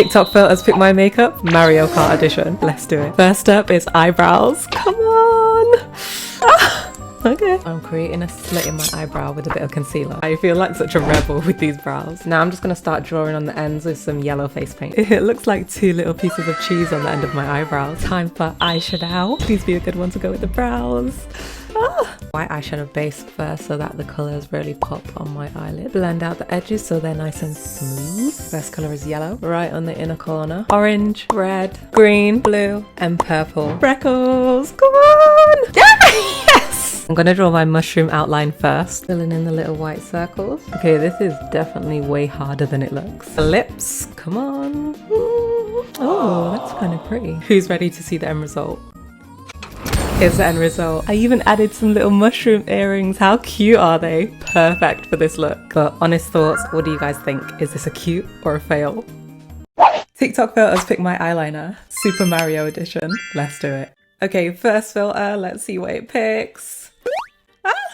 TikTok filters pick my makeup, Mario Kart edition. Let's do it. First up is eyebrows. Come on. Okay. I'm creating a slit in my eyebrow with a bit of concealer. I feel like such a rebel with these brows. Now I'm just going to start drawing on the ends with some yellow face paint. It looks like two little pieces of cheese on the end of my eyebrows. Time for eyeshadow. Please be a good one to go with the brows. White eyeshadow base first so that the colours really pop on my eyelid. Blend out the edges so they're nice and smooth. First colour is yellow, right on the inner corner. Orange, red, green, blue, and purple. Freckles, come on! Yes! I'm gonna draw my mushroom outline first. Filling in the little white circles. Okay, this is definitely way harder than it looks. The lips, come on. Oh, that's kind of pretty. Who's ready to see the end result? Here's the end result. I even added some little mushroom earrings. How cute are they? Perfect for this look. But honest thoughts, what do you guys think? Is this a cute or a fail? TikTok filters pick my eyeliner. Super Mario edition. Let's do it. Okay, first filter. Let's see what it picks.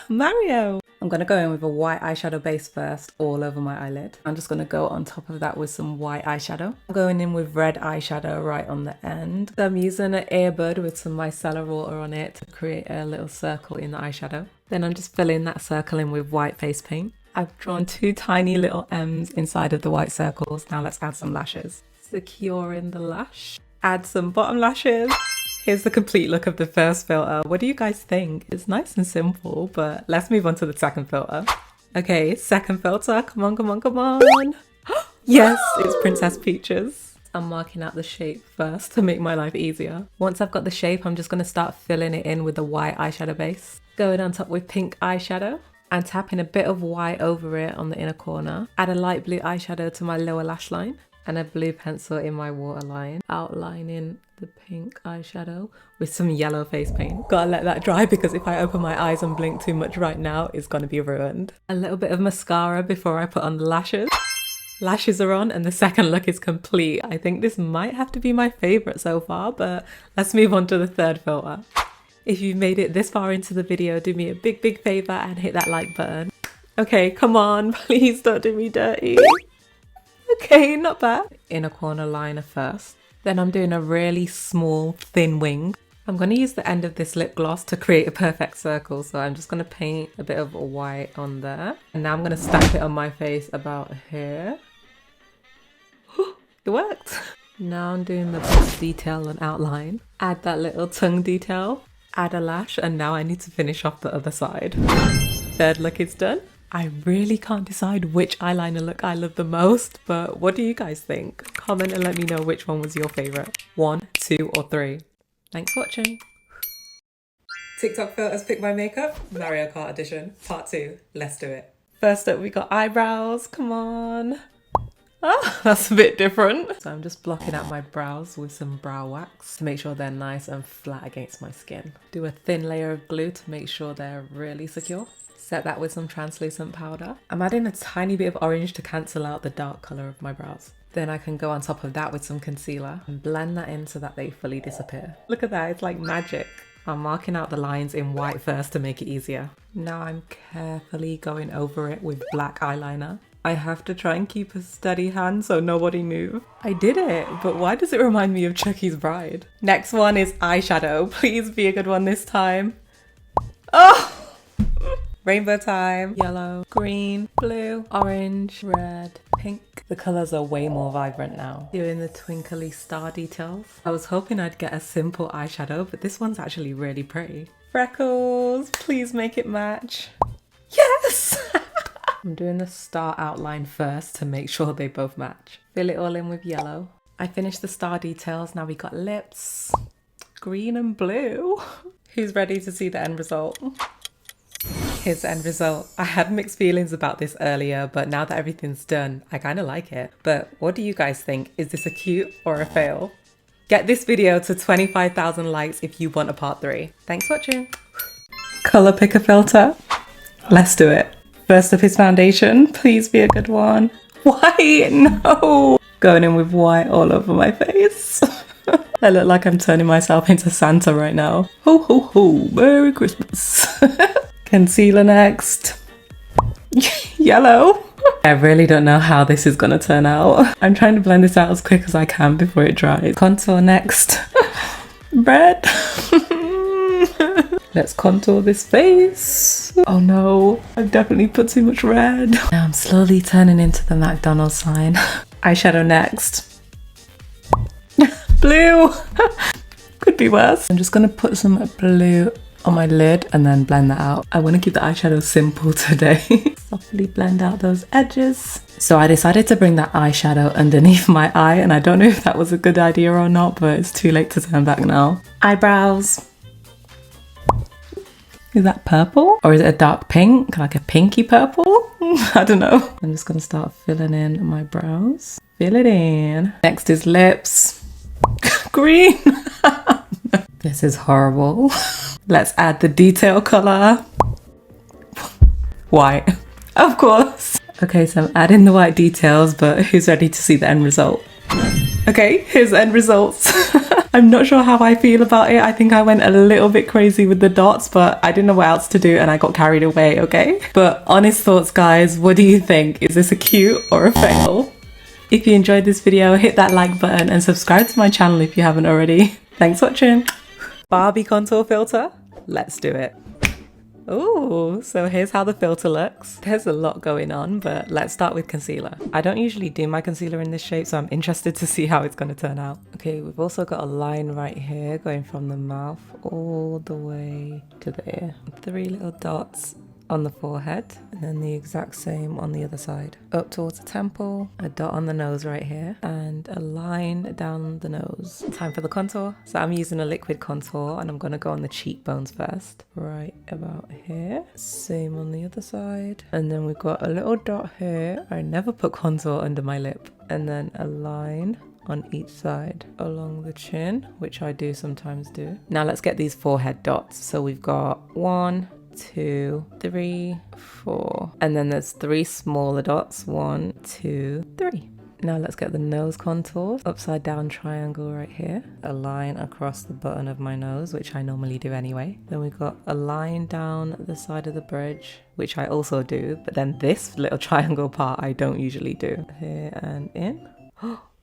Mario. I'm gonna go in with a white eyeshadow base first, all over my eyelid. I'm just gonna go on top of that with some white eyeshadow. I'm going in with red eyeshadow right on the end. So I'm using an earbud with some micellar water on it to create a little circle in the eyeshadow. Then I'm just filling that circle in with white face paint. I've drawn two tiny little M's inside of the white circles. Now let's add some lashes. Securing the lash. Add some bottom lashes. Here's the complete look of the first filter. What do you guys think? It's nice and simple, but let's move on to the second filter. Okay, second filter. Come on, come on, come on. Yes, it's Princess Peaches. I'm marking out the shape first to make my life easier. Once I've got the shape, I'm just going to start filling it in with the white eyeshadow base. Going on top with pink eyeshadow and tapping a bit of white over it on the inner corner. Add a light blue eyeshadow to my lower lash line and a blue pencil in my waterline, outlining the pink eyeshadow with some yellow face paint. Gotta let that dry because if I open my eyes and blink too much right now, it's gonna be ruined. A little bit of mascara before I put on the lashes. Lashes are on and the second look is complete. I think this might have to be my favorite so far, but let's move on to the third filter. If you've made it this far into the video, do me a big favor and hit that like button. Okay, come on, please don't do me dirty. Okay, not bad. Inner corner liner first. Then I'm doing a really small, thin wing. I'm going to use the end of this lip gloss to create a perfect circle. So I'm just going to paint a bit of white on there. And now I'm going to stamp it on my face about here. It worked. Now I'm doing the bust detail and outline. Add that little tongue detail. Add a lash. And now I need to finish off the other side. Third look is done. I really can't decide which eyeliner look I love the most, but what do you guys think? Comment and let me know which one was your favorite. 1, 2, or 3. Thanks for watching. TikTok filters pick my makeup, Mario Kart edition, part 2. Let's do it. First up, we got eyebrows. Come on. Oh, that's a bit different. So I'm just blocking out my brows with some brow wax to make sure they're nice and flat against my skin. Do a thin layer of glue to make sure they're really secure. Set that with some translucent powder. I'm adding a tiny bit of orange to cancel out the dark colour of my brows. Then I can go on top of that with some concealer and blend that in so that they fully disappear. Look at that, it's like magic. I'm marking out the lines in white first to make it easier. Now I'm carefully going over it with black eyeliner. I have to try and keep a steady hand so nobody move. I did it, but why does it remind me of Chucky's Bride? Next one is eyeshadow. Please be a good one this time. Oh! Rainbow time. Yellow, green, blue, orange, red, pink. The colours are way more vibrant now. Doing the twinkly star details. I was hoping I'd get a simple eyeshadow, but this one's actually really pretty. Freckles, please make it match. Yes! I'm doing the star outline first to make sure they both match. Fill it all in with yellow. I finished the star details. Now we got lips, green and blue. Who's ready to see the end result? Here's the end result. I had mixed feelings about this earlier, but now that everything's done, I kind of like it. But what do you guys think? Is this a cute or a fail? Get this video to 25,000 likes if you want a part 3. Thanks for watching. Color picker filter. Let's do it. First up is foundation. Please be a good one. White, no. Going in with white all over my face. I look like I'm turning myself into Santa right now. Ho ho ho, Merry Christmas. Concealer next. Yellow. I really don't know how this is gonna turn out. I'm trying to blend this out as quick as I can before it dries. Contour next. Bread. Let's contour this face. Oh no, I've definitely put too much red. Now I'm slowly turning into the McDonald's sign. Eyeshadow next. Blue. Could be worse. I'm just gonna put some blue on my lid and then blend that out. I want to keep the eyeshadow simple today. Softly blend out those edges. So I decided to bring that eyeshadow underneath my eye, and I don't know if that was a good idea or not, but it's too late to turn back now. Eyebrows. Is that purple? Or is it a dark pink? Like a pinky purple? I don't know. I'm just gonna start filling in my brows. Fill it in. Next is lips. Green. This is horrible. Let's add the detail color. White. Of course. Okay, so I'm adding the white details, but who's ready to see the end result? Okay, here's the end results. I'm not sure how I feel about it. I think I went a little bit crazy with the dots, but I didn't know what else to do and I got carried away, okay? But honest thoughts, guys, what do you think? Is this a cute or a fail? If you enjoyed this video, hit that like button and subscribe to my channel if you haven't already. Thanks for watching. Barbie contour filter. Let's do it. Ooh, so here's how the filter looks. There's a lot going on, but let's start with concealer. I don't usually do my concealer in this shape, so I'm interested to see how it's going to turn out. Okay, we've also got a line right here going from the mouth all the way to the ear. 3 little dots on the forehead, and then the exact same on the other side. Up towards the temple, a dot on the nose right here, and a line down the nose. Time for the contour. So I'm using a liquid contour, and I'm gonna go on the cheekbones first. Right about here. Same on the other side. And then we've got a little dot here. I never put contour under my lip. And then a line on each side along the chin, which I do sometimes do. Now let's get these forehead dots. So we've got 1, 2, 3, 4, and then there's 3 smaller dots. 1, 2, 3. Now let's get the nose contour. Upside down triangle right here. A line across the button of my nose, which I normally do anyway. Then we've got a line down the side of the bridge, which I also do, but then this little triangle part I don't usually do. Here and in.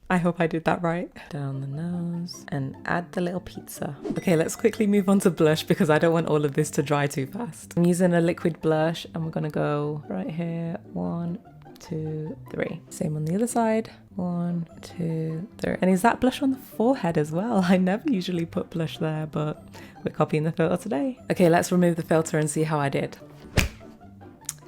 I hope I did that right. Down the nose and add the little pizza. Okay, let's quickly move on to blush because I don't want all of this to dry too fast. I'm using a liquid blush and we're gonna go right here. 1, 2, 3. Same on the other side. 1, 2, 3. And is that blush on the forehead as well? I never usually put blush there, but we're copying the filter today. Okay, let's remove the filter and see how I did.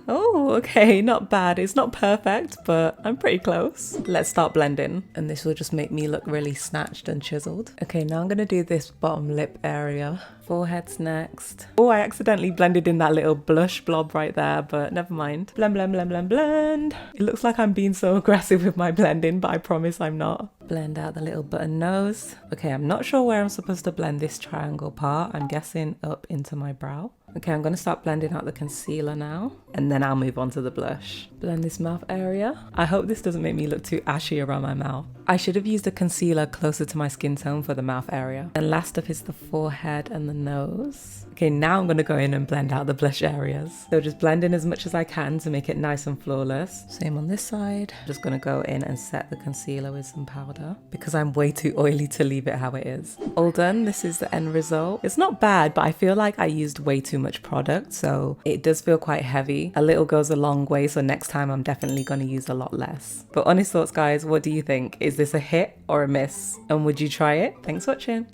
Oh, okay, not bad. It's not perfect, but I'm pretty close. Let's start blending. And this will just make me look really snatched and chiseled. Okay, now I'm gonna do this bottom lip area. Forehead's next. Oh, I accidentally blended in that little blush blob right there, but never mind. Blend, blend, blend, blend, blend. It looks like I'm being so aggressive with my blending, but I promise I'm not. Blend out the little button nose. Okay, I'm not sure where I'm supposed to blend this triangle part. I'm guessing up into my brow. Okay, I'm gonna start blending out the concealer now, and then I'll move on to the blush. Blend this mouth area. I hope this doesn't make me look too ashy around my mouth. I should have used a concealer closer to my skin tone for the mouth area. And last up is the forehead and the nose. Okay, now I'm gonna go in and blend out the blush areas. So just blend in as much as I can to make it nice and flawless. Same on this side. Just gonna go in and set the concealer with some powder because I'm way too oily to leave it how it is. All done, this is the end result. It's not bad, but I feel like I used way too much product, so it does feel quite heavy. A little goes a long way, so next time I'm definitely gonna use a lot less. But honest thoughts, guys, what do you think? Is this a hit or a miss? And would you try it? Thanks for watching.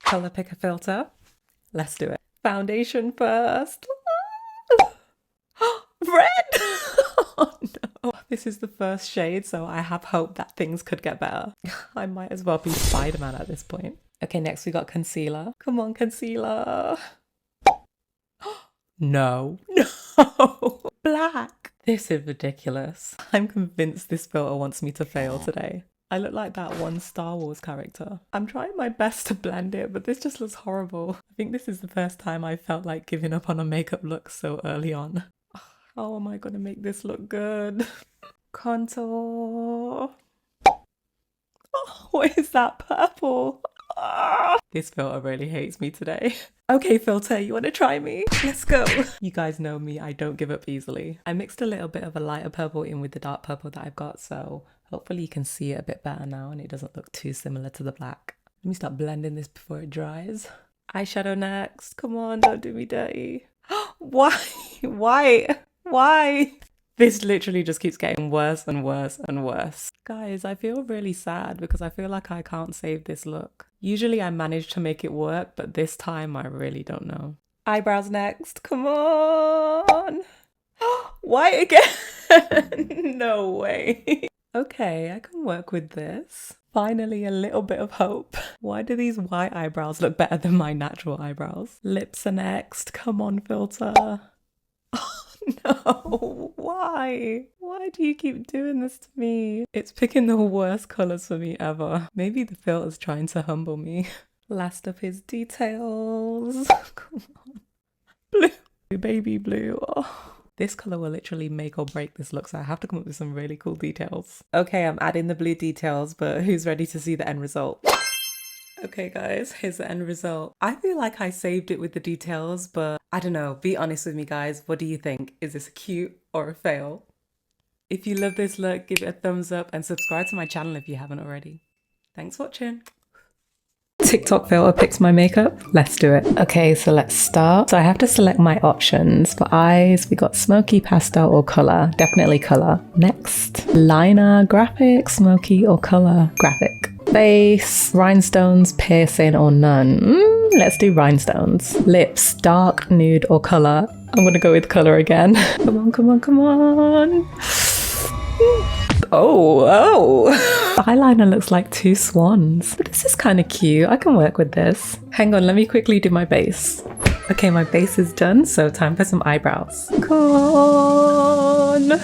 Color picker filter. Let's do it. Foundation first. Red! Oh no. This is the first shade, so I have hope that things could get better. I might as well be Spider-Man at this point. Okay, next we got concealer. Come on, concealer. No. No. Black. This is ridiculous. I'm convinced this filter wants me to fail today. I look like that one Star Wars character. I'm trying my best to blend it, but this just looks horrible. I think this is the first time I felt like giving up on a makeup look so early on. How am I gonna make this look good? Contour. Oh, what is that purple? This filter really hates me today. Okay, filter, you want to try me? Let's go. You guys know me, I don't give up easily. I mixed a little bit of a lighter purple in with the dark purple that I've got, so hopefully you can see it a bit better now and it doesn't look too similar to the black. Let me start blending this before it dries. Eyeshadow next. Come on, don't do me dirty. Why? Why? This literally just keeps getting worse and worse and worse. Guys, I feel really sad because I feel like I can't save this look. Usually I manage to make it work, but this time I really don't know. Eyebrows next. Come on. White again. No way. Okay, I can work with this. Finally, a little bit of hope. Why do these white eyebrows look better than my natural eyebrows? Lips are next. Come on, filter. Oh no, why? Why do you keep doing this to me? It's picking the worst colours for me ever. Maybe the filter's trying to humble me. Last of his details. Come on. Blue, baby blue. Oh. This colour will literally make or break this look, so I have to come up with some really cool details. Okay, I'm adding the blue details, but who's ready to see the end result? Okay guys, here's the end result. I feel like I saved it with the details, but I don't know, be honest with me guys, what do you think? Is this a cute or a fail? If you love this look, give it a thumbs up and subscribe to my channel if you haven't already. Thanks for watching. TikTok filter picks my makeup. Let's do it. Okay, so let's start. So I have to select my options. For eyes, we got smoky, pastel or color. Definitely color. Next, liner, graphic, smoky or color. Graphic. Face, rhinestones, piercing or none. Let's do rhinestones. Lips, dark, nude or color. I'm gonna go with color again. Come on, come on, come on. Oh. The eyeliner looks like two swans, but this is kind of cute. I can work with this. Hang on, let me quickly do my base. Okay, my base is done, so time for some eyebrows. Come on.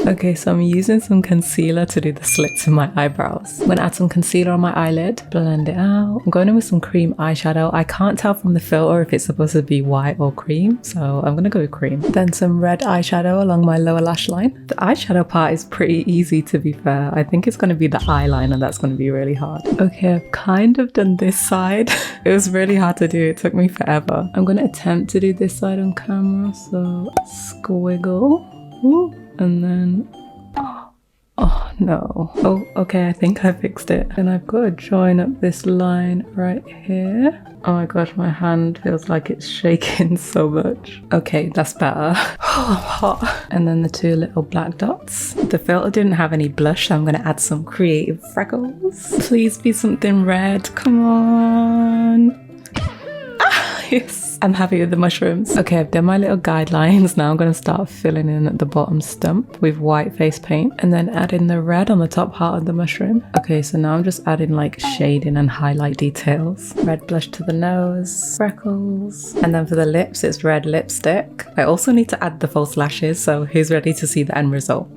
Okay, so I'm using some concealer to do the slits in my eyebrows. I'm gonna add some concealer on my eyelid, blend it out. I'm going in with some cream eyeshadow. I can't tell from the filter if it's supposed to be white or cream, so I'm gonna go with cream. Then some red eyeshadow along my lower lash line. The eyeshadow part is pretty easy, to be fair. I think it's gonna be the eyeliner that's gonna be really hard. Okay, I've kind of done this side. It was really hard to do. It took me forever. I'm gonna attempt to do this side on camera, so squiggle. Ooh. And then, oh no. Oh, okay, I think I fixed it. And I've got to join up this line right here. Oh my gosh, my hand feels like it's shaking so much. Okay, that's better. Oh, I'm hot. And then the two little black dots. The filter didn't have any blush, so I'm going to add some creative freckles. Please be something red. Come on. Ah, yes. I'm happy with the mushrooms. Okay, I've done my little guidelines. Now I'm going to start filling in at the bottom stump with white face paint and then add in the red on the top part of the mushroom. Okay, so now I'm just adding like shading and highlight details. Red blush to the nose, freckles. And then for the lips, it's red lipstick. I also need to add the false lashes, so who's ready to see the end result?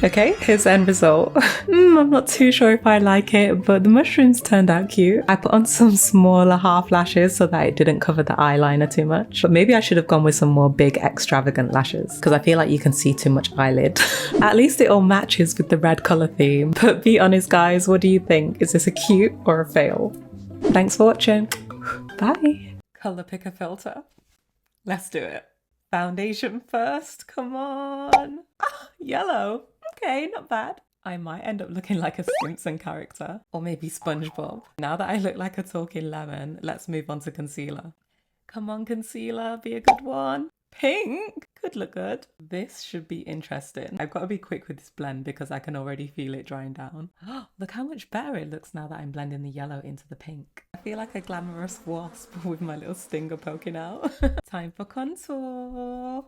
Okay, here's the end result. I'm not too sure if I like it, but the mushrooms turned out cute. I put on some smaller half lashes so that it didn't cover the eyeliner too much. But maybe I should have gone with some more big extravagant lashes because I feel like you can see too much eyelid. At least it all matches with the red color theme. But be honest guys, what do you think? Is this a cute or a fail? Thanks for watching. Bye. Color picker filter. Let's do it. Foundation first, come on. Ah, yellow. Okay, not bad. I might end up looking like a Simpson character. Or maybe SpongeBob. Now that I look like a talking lemon, let's move on to concealer. Come on, concealer, be a good one. Pink could look good. This should be interesting. I've got to be quick with this blend because I can already feel it drying down. Oh, look how much better it looks now that I'm blending the yellow into the pink. I feel like a glamorous wasp with my little stinger poking out. Time for contour.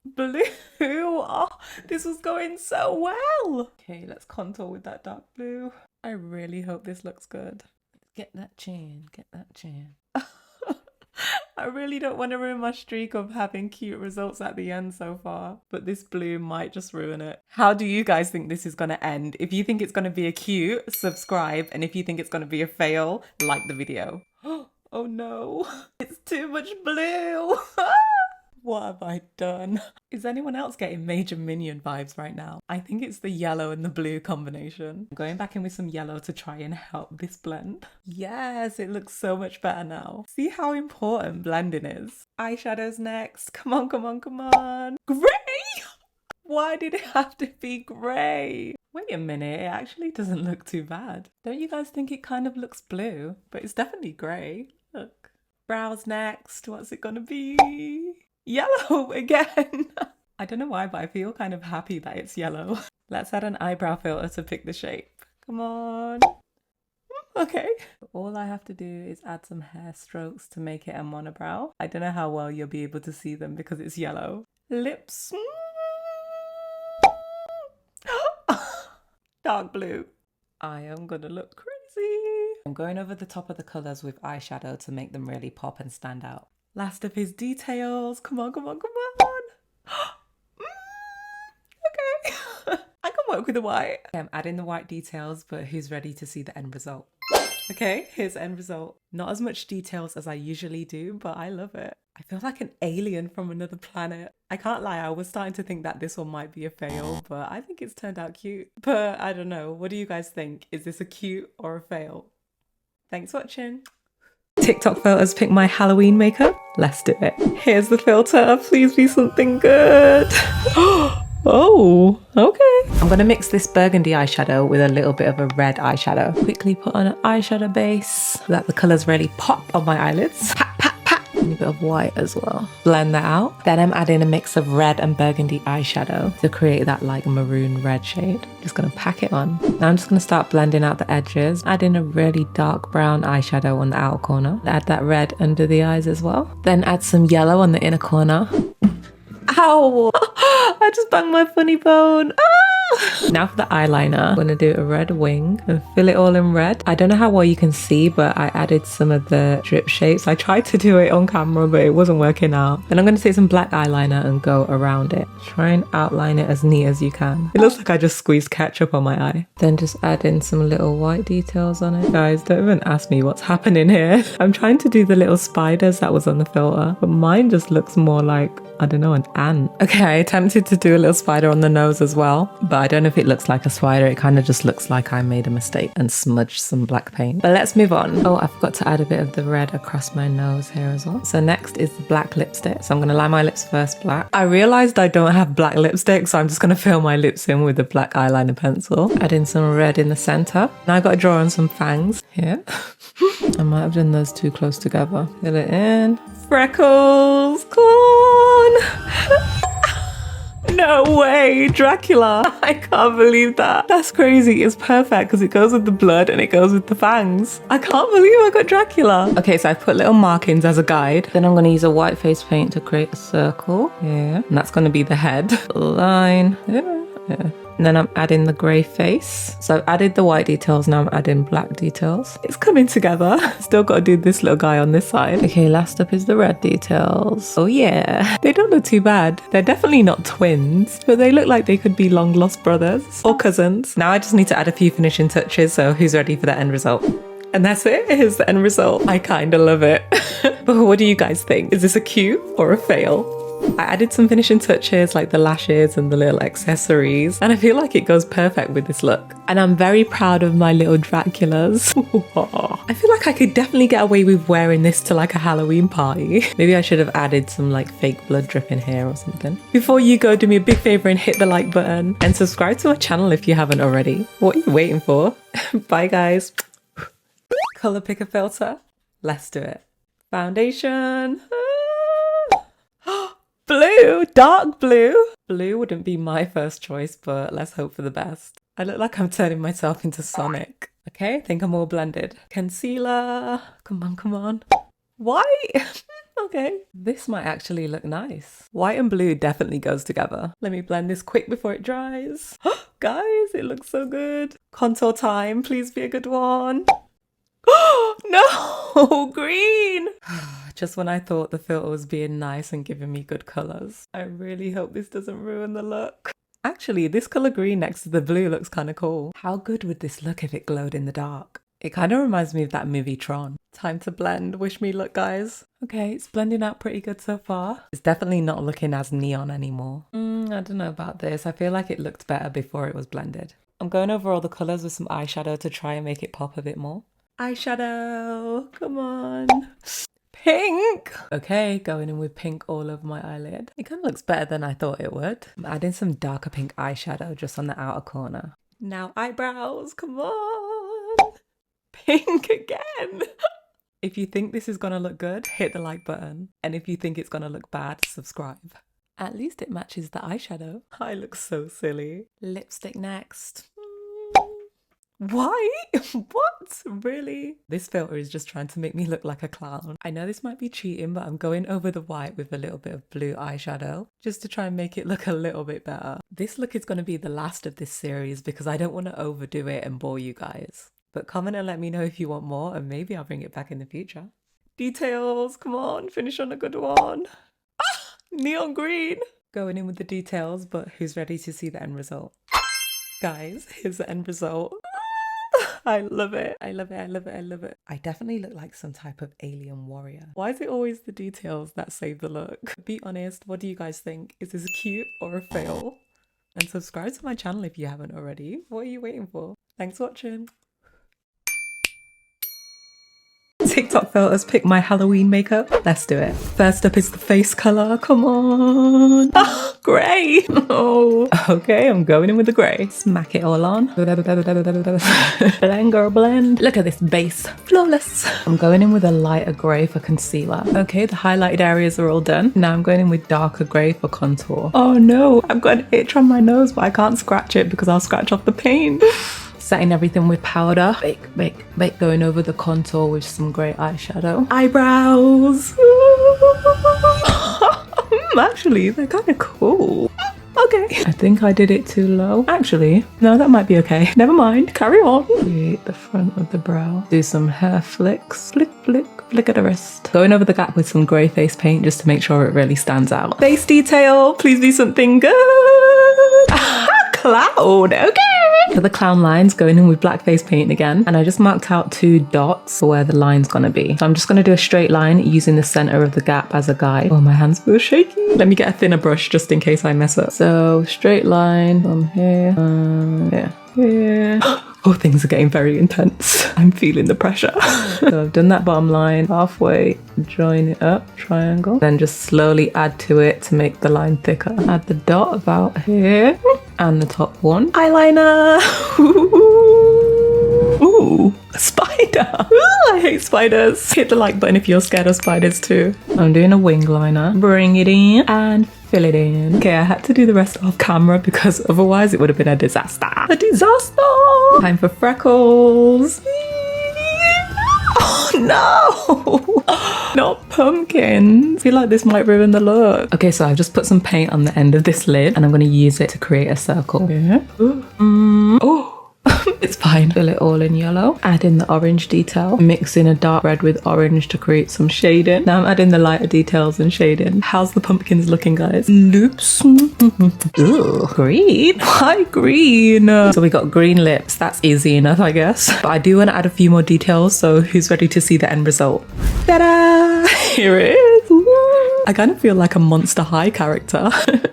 Blue. Oh, this was going so well. Okay, let's contour with that dark blue. I really hope this looks good. Get that chin, get that chin. I really don't want to ruin my streak of having cute results at the end so far, but this blue might just ruin it. How do you guys think this is going to end? If you think it's going to be a cute, subscribe, and if you think it's going to be a fail, like the video. Oh no, it's too much blue. What have I done? Is anyone else getting major Minion vibes right now? I think it's the yellow and the blue combination. I'm going back in with some yellow to try and help this blend. Yes, it looks so much better now. See how important blending is. Eyeshadows next. Come on, come on, come on. Grey! Why did it have to be grey? Wait a minute, it actually doesn't look too bad. Don't you guys think it kind of looks blue? But it's definitely grey. Look. Brows next. What's it gonna be? Yellow again. I don't know why, but I feel kind of happy that it's yellow. Let's add an eyebrow filter to pick the shape. Come on. Okay. All I have to do is add some hair strokes to make it a monobrow. I don't know how well you'll be able to see them because it's yellow. Lips. Dark blue. I am gonna look crazy. I'm going over the top of the colours with eyeshadow to make them really pop and stand out. Last of his details. Come on, come on, come on. Okay. I can work with the white. Okay, I'm adding the white details, but who's ready to see the end result? Okay, here's the end result. Not as much details as I usually do, but I love it. I feel like an alien from another planet. I can't lie, I was starting to think that this one might be a fail, but I think it's turned out cute. But I don't know, what do you guys think? Is this a cute or a fail? Thanks for watching. TikTok filters pick my Halloween makeup. Let's do it. Here's the filter. Please be something good. Oh, okay. I'm gonna mix this burgundy eyeshadow with a little bit of a red eyeshadow. Quickly put on an eyeshadow base so that the colours really pop on my eyelids. Pat, pat, pat. And a bit of white as well. Blend that out. Then I'm adding a mix of red and burgundy eyeshadow to create that like maroon red shade. Just gonna pack it on. Now I'm just gonna start blending out the edges. Add in a really dark brown eyeshadow on the outer corner. Add that red under the eyes as well. Then add some yellow on the inner corner. Ow! I just banged my funny bone. Ah! Now for the eyeliner, I'm gonna do a red wing and fill it all in red. I don't know how well you can see, but I added some of the drip shapes. I tried to do it on camera, but it wasn't working out. Then I'm gonna take some black eyeliner and go around it. Try and outline it as neat as you can. It looks like I just squeezed ketchup on my eye. Then just add in some little white details on it. Guys, don't even ask me what's happening here. I'm trying to do the little spiders that was on the filter, but mine just looks more like, I don't know, an ant. Okay, I attempted to do a little spider on the nose as well, but I don't know if it looks like a spider. It kind of just looks like I made a mistake and smudged some black paint. But let's move on. Oh, I forgot to add a bit of the red across my nose here as well. So next is the black lipstick. So I'm gonna line my lips first black. I realized I don't have black lipstick, so I'm just gonna fill my lips in with a black eyeliner pencil. Add in some red in the center. Now I gotta draw on some fangs here. I might have done those too close together. Fill it in. Freckles, come on. No way, Dracula. I can't believe that. That's crazy. It's perfect because it goes with the blood and it goes with the fangs. I can't believe I got Dracula. Okay, so I've put little markings as a guide. Then I'm going to use a white face paint to create a circle here. And that's going to be the head. Line. Yeah. And then I'm adding the grey face. So I've added the white details, now I'm adding black details. It's coming together. Still got to do this little guy on this side. Okay, last up is the red details. Oh yeah, they don't look too bad. They're definitely not twins, but they look like they could be long lost brothers or cousins. Now I just need to add a few finishing touches, so who's ready for the end result? And that's it, here's the end result. I kind of love it. But what do you guys think? Is this a cute or a fail? I added some finishing touches like the lashes and the little accessories, and I feel like it goes perfect with this look. And I'm very proud of my little Draculas. I feel like I could definitely get away with wearing this to like a Halloween party. Maybe I should have added some like fake blood drip in here or something. Before you go, do me a big favor and hit the like button and subscribe to my channel if you haven't already. What are you waiting for? Bye guys. Color picker filter. Let's do it. Foundation. Blue, dark blue. Blue wouldn't be my first choice, but let's hope for the best. I look like I'm turning myself into Sonic. Okay, I think I'm all blended. Concealer, come on, come on. White, okay. This might actually look nice. White and blue definitely goes together. Let me blend this quick before it dries. Guys, it looks so good. Contour time, please be a good one. No, green. Just when I thought the filter was being nice and giving me good colours. I really hope this doesn't ruin the look. Actually, this colour green next to the blue looks kind of cool. How good would this look if it glowed in the dark? It kind of reminds me of that movie Tron. Time to blend. Wish me luck, guys. Okay, it's blending out pretty good so far. It's definitely not looking as neon anymore. I don't know about this. I feel like it looked better before it was blended. I'm going over all the colours with some eyeshadow to try and make it pop a bit more. Eyeshadow, come on. Pink! Okay, going in with pink all over my eyelid. It kind of looks better than I thought it would. I'm adding some darker pink eyeshadow just on the outer corner. Now eyebrows, come on. Pink again. If you think this is gonna look good, hit the like button. And if you think it's gonna look bad, subscribe. At least it matches the eyeshadow. I look so silly. Lipstick next. Why? What? Really? This filter is just trying to make me look like a clown. I know this might be cheating, but I'm going over the white with a little bit of blue eyeshadow just to try and make it look a little bit better. This look is going to be the last of this series because I don't want to overdo it and bore you guys. But comment and let me know if you want more and maybe I'll bring it back in the future. Details, come on, finish on a good one. Ah, neon green. Going in with the details, but who's ready to see the end result? Guys, here's the end result. I love it. I love it. I love it. I love it. I definitely look like some type of alien warrior. Why is it always the details that save the look? Be honest, what do you guys think? Is this cute or a fail? And subscribe to my channel if you haven't already. What are you waiting for? Thanks for watching. TikTok filters pick my Halloween makeup. Let's do it. First up is the face color. Come on. Oh, grey. Oh, okay. I'm going in with the grey. Smack it all on. Blend, girl, blend. Look at this base. Flawless. I'm going in with a lighter grey for concealer. Okay, the highlighted areas are all done. Now I'm going in with darker grey for contour. Oh no, I've got an itch on my nose, but I can't scratch it because I'll scratch off the paint. Setting everything with powder. Bake, bake, bake. Going over the contour with some grey eyeshadow. Eyebrows. Actually, they're kind of cool. Okay. I think I did it too low. Actually, no, that might be okay. Never mind. Carry on. Create the front of the brow. Do some hair flicks. Flick, flick, flick at the wrist. Going over the gap with some grey face paint just to make sure it really stands out. Face detail. Please be something good. Cloud. Okay. For the clown lines, going in with black face paint again, and I just marked out 2 dots for where the line's gonna be. So I'm just gonna do a straight line using the center of the gap as a guide. Oh, my hands feel shaky. Let me get a thinner brush just in case I mess up. So straight line from here, here. Oh, things are getting very intense. I'm feeling the pressure. So I've done that bottom line, halfway, join it up, triangle. Then just slowly add to it to make the line thicker. Add the dot about here. And the top one. Eyeliner. Ooh, a spider. Ooh, I hate spiders. Hit the like button if you're scared of spiders too. I'm doing a wing liner. Bring it in and fill it in. Okay, I had to do the rest off camera because otherwise it would have been a disaster. A disaster. Time for freckles. Oh no! Not pumpkins. I feel like this might ruin the look. Okay, so I've just put some paint on the end of this lid and I'm going to use it to create a circle. Yeah. Oh. It's fine. Fill it all in yellow. Add in the orange detail. Mix in a dark red with orange to create some shading. Now I'm adding the lighter details and shading. How's the pumpkins looking, guys? Loops. Ooh, green. Why green? So we got green lips. That's easy enough, I guess. But I do want to add a few more details, so who's ready to see the end result? Ta-da! Here it is. Ooh. I kind of feel like a Monster High character.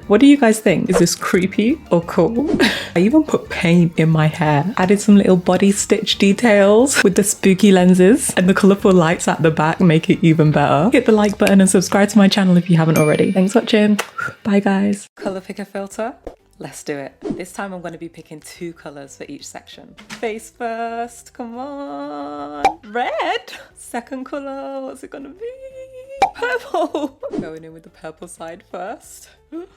What do you guys think? Is this creepy or cool? I even put paint in my hair. Added some little body stitch details with the spooky lenses, and the colourful lights at the back make it even better. Hit the like button and subscribe to my channel if you haven't already. Thanks for watching. Bye guys. Colour picker filter. Let's do it. This time I'm going to be picking 2 colours for each section. Face first, come on. Red. Second colour, what's it going to be? Purple. Going in with the purple side first.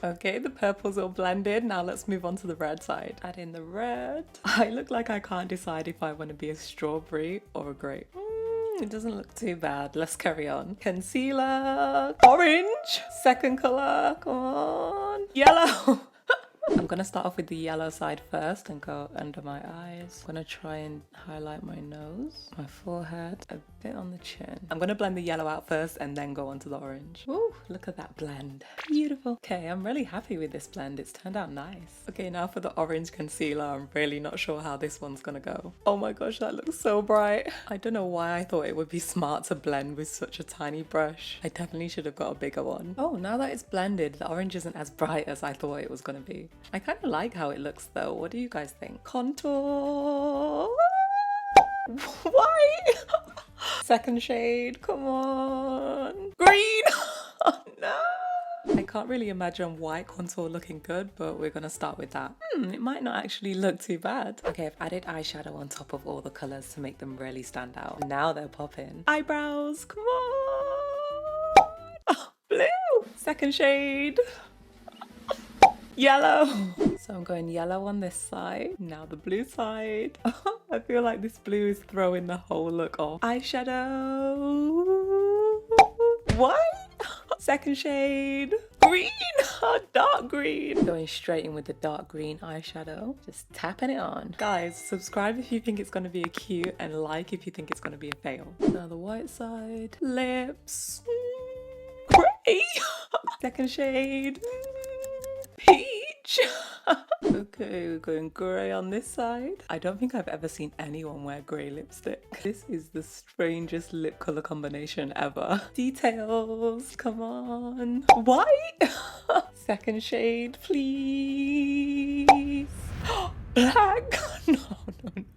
Okay, the purple's all blended. Now let's move on to the red side. Add in the red. I look like I can't decide if I want to be a strawberry or a grape. It doesn't look too bad. Let's carry on. Concealer. Orange. Second colour. Come on. Yellow. I'm gonna start off with the yellow side first and go under my eyes. I'm gonna try and highlight my nose, my forehead, a bit on the chin. I'm gonna blend the yellow out first and then go onto the orange. Ooh, look at that blend. Beautiful. Okay, I'm really happy with this blend. It's turned out nice. Okay, now for the orange concealer. I'm really not sure how this one's gonna go. Oh my gosh, that looks so bright. I don't know why I thought it would be smart to blend with such a tiny brush. I definitely should have got a bigger one. Oh, now that it's blended, the orange isn't as bright as I thought it was gonna be. I kind of like how it looks though. What do you guys think? Contour. White. Second shade. Come on. Green. Oh no. I can't really imagine white contour looking good, but we're gonna start with that. It might not actually look too bad. Okay, I've added eyeshadow on top of all the colors to make them really stand out. Now they're popping. Eyebrows. Come on. Oh, blue. Second shade. Yellow. So I'm going yellow on this side. Now the blue side. I feel like this blue is throwing the whole look off. Eyeshadow. White. Second shade. Green. Dark green. Going straight in with the dark green eyeshadow. Just tapping it on. Guys, subscribe if you think it's going to be a cute and like if you think it's going to be a fail. Now the white side. Lips. Gray. Second shade. Peach. Okay, we're going grey on this side. I don't think I've ever seen anyone wear grey lipstick. This is the strangest lip colour combination ever. Details, come on. White. Second shade, please. Black. No.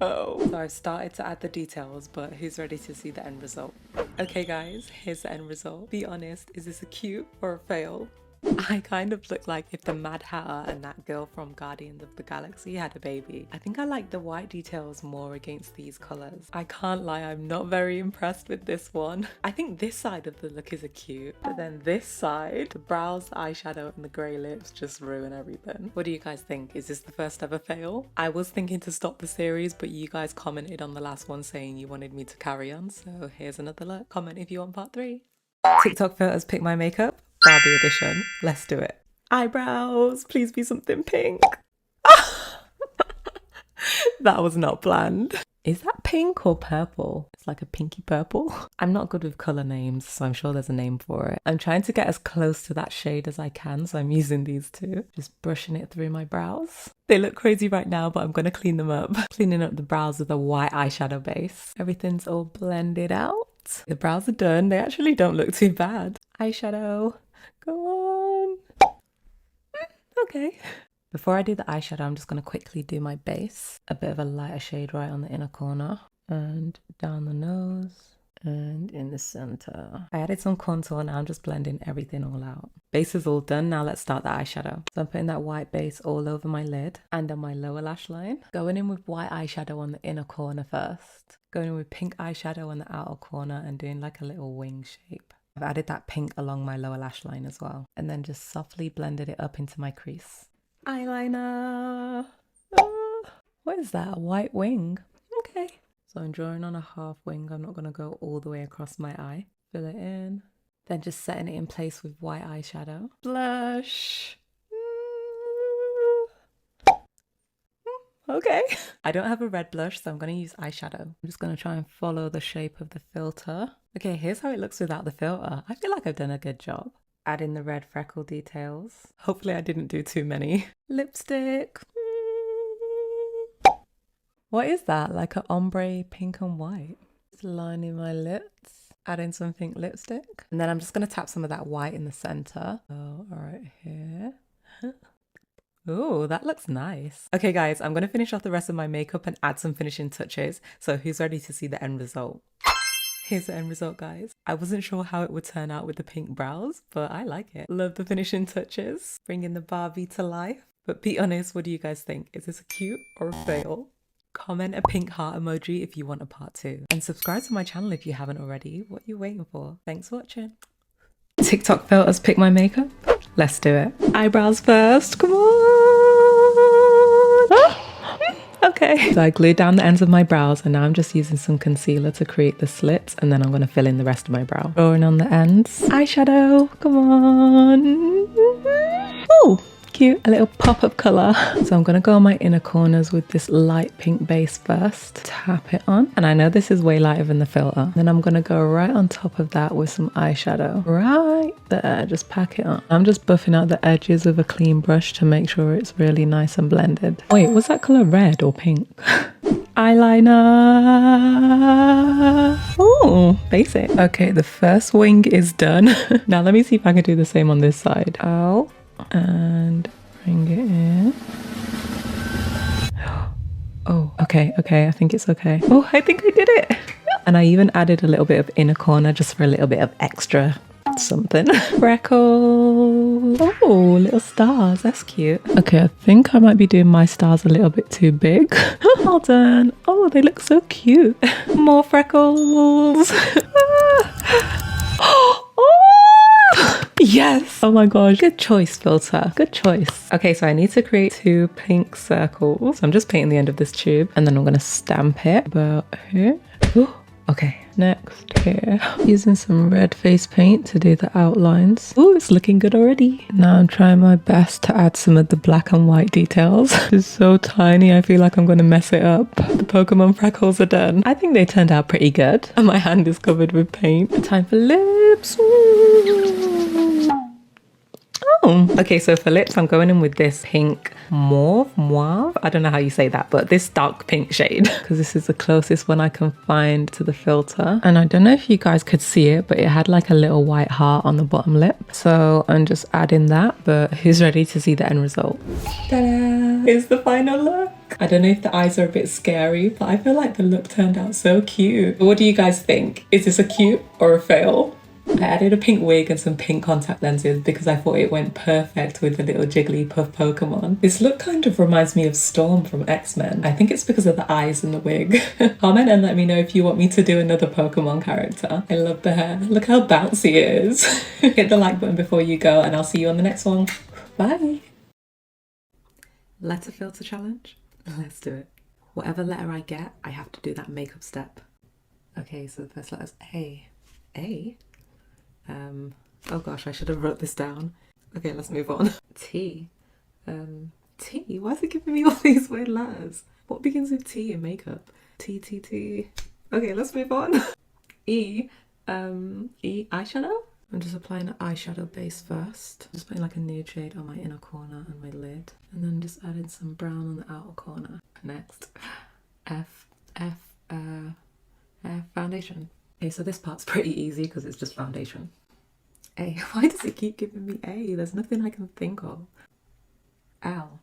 So I've started to add the details, but who's ready to see the end result? Okay guys, here's the end result. Be honest, is this a cute or a fail? I kind of look like if the Mad Hatter and that girl from Guardians of the Galaxy had a baby. I think I like the white details more against these colours. I can't lie, I'm not very impressed with this one. I think this side of the look is a cute, but then this side, the brows, the eyeshadow and the grey lips just ruin everything. What do you guys think? Is this the first ever fail? I was thinking to stop the series, but you guys commented on the last one saying you wanted me to carry on, so here's another look. Comment if you want part 3. TikTok filters pick my makeup. Barbie edition. Let's do it. Eyebrows, please be something pink. That was not planned. Is that pink or purple? It's like a pinky purple. I'm not good with colour names, so I'm sure there's a name for it. I'm trying to get as close to that shade as I can, so I'm using these two. Just brushing it through my brows. They look crazy right now, but I'm going to clean them up. Cleaning up the brows with a white eyeshadow base. Everything's all blended out. The brows are done. They actually don't look too bad. Eyeshadow. Go on. Okay. Before I do the eyeshadow, I'm just going to quickly do my base. A bit of a lighter shade right on the inner corner. And down the nose. And in the center. I added some contour. Now I'm just blending everything all out. Base is all done. Now let's start the eyeshadow. So I'm putting that white base all over my lid and on my lower lash line. Going in with white eyeshadow on the inner corner first. Going in with pink eyeshadow on the outer corner and doing like a little wing shape. I've added that pink along my lower lash line as well. And then just softly blended it up into my crease. Eyeliner. What is that? A white wing? Okay. So I'm drawing on a half wing. I'm not going to go all the way across my eye. Fill it in. Then just setting it in place with white eyeshadow. Blush. Okay. I don't have a red blush, so I'm going to use eyeshadow. I'm just going to try and follow the shape of the filter. Okay, here's how it looks without the filter. I feel like I've done a good job. Add in the red freckle details. Hopefully I didn't do too many. Lipstick. What is that? Like an ombre pink and white. Just lining my lips. Adding some pink lipstick. And then I'm just going to tap some of that white in the center. Oh, all right here. Ooh, that looks nice. Okay guys, I'm going to finish off the rest of my makeup and add some finishing touches. So who's ready to see the end result? Here's the end result, guys. I wasn't sure how it would turn out with the pink brows, but I like it. Love the finishing touches. Bringing the Barbie to life. But be honest, what do you guys think? Is this a cute or a fail? Comment a pink heart emoji if you want a part 2. And subscribe to my channel if you haven't already. What are you waiting for? Thanks for watching. TikTok filters pick my makeup. Let's do it. Eyebrows first. Come on. Okay. So I glued down the ends of my brows and now I'm just using some concealer to create the slits and then I'm going to fill in the rest of my brow. Drawing on the ends. Eyeshadow. Come on. Oh, Cute, a little pop of colour. So I'm gonna go on my inner corners with this light pink base first. Tap it on. And I know this is way lighter than the filter. Then I'm gonna go right on top of that with some eyeshadow. Right there, just pack it on. I'm just buffing out the edges with a clean brush to make sure it's really nice and blended. Wait, was that colour red or pink? Eyeliner. Oh, basic. Okay, the first wing is done. Now let me see if I can do the same on this side. Out and bring it in. Oh, okay, I think it's okay. Oh, I think I did it. And I even added a little bit of inner corner just for a little bit of extra something. Freckles. Oh, little stars. That's cute. Okay, I think I might be doing my stars a little bit too big. Well done. Oh, they look so cute. More freckles. Oh, yes. Oh my gosh. Good choice, filter. Good choice. Okay, so I need to create 2 pink circles. So I'm just painting the end of this tube and then I'm going to stamp it about here. Ooh. Okay, next here, using some red face paint to do the outlines. Oh, it's looking good already. Now I'm trying my best to add some of the black and white details. It's so tiny, I feel like I'm going to mess it up. The Pokemon freckles are done. I think they turned out pretty good. And my hand is covered with paint. Time for lips. Ooh. Oh, okay, so for lips, I'm going in with this pink mauve. I don't know how you say that, but this dark pink shade, because this is the closest one I can find to the filter. And I don't know if you guys could see it, but it had like a little white heart on the bottom lip. So I'm just adding that, but who's ready to see the end result? Ta-da! Here's the final look. I don't know if the eyes are a bit scary, but I feel like the look turned out so cute. What do you guys think? Is this a cute or a fail? I added a pink wig and some pink contact lenses because I thought it went perfect with the little Jigglypuff Pokemon. This look kind of reminds me of Storm from X-Men. I think it's because of the eyes and the wig. Comment and let me know if you want me to do another Pokemon character. I love the hair. Look how bouncy it is. Hit the like button before you go and I'll see you on the next one. Bye. Letter filter challenge? Let's do it. Whatever letter I get, I have to do that makeup step. Okay, so the first letter is A. A? Oh gosh, I should have wrote this down. Okay, let's move on. T. T? Why is it giving me all these weird letters? What begins with T in makeup? T, T, T. Okay, let's move on. E. E. Eyeshadow? I'm just applying an eyeshadow base first. Just putting like a nude shade on my inner corner and my lid. And then just adding some brown on the outer corner. Next. F. Foundation. Okay, so this part's pretty easy because it's just foundation. A. Why does it keep giving me A? There's nothing I can think of. L.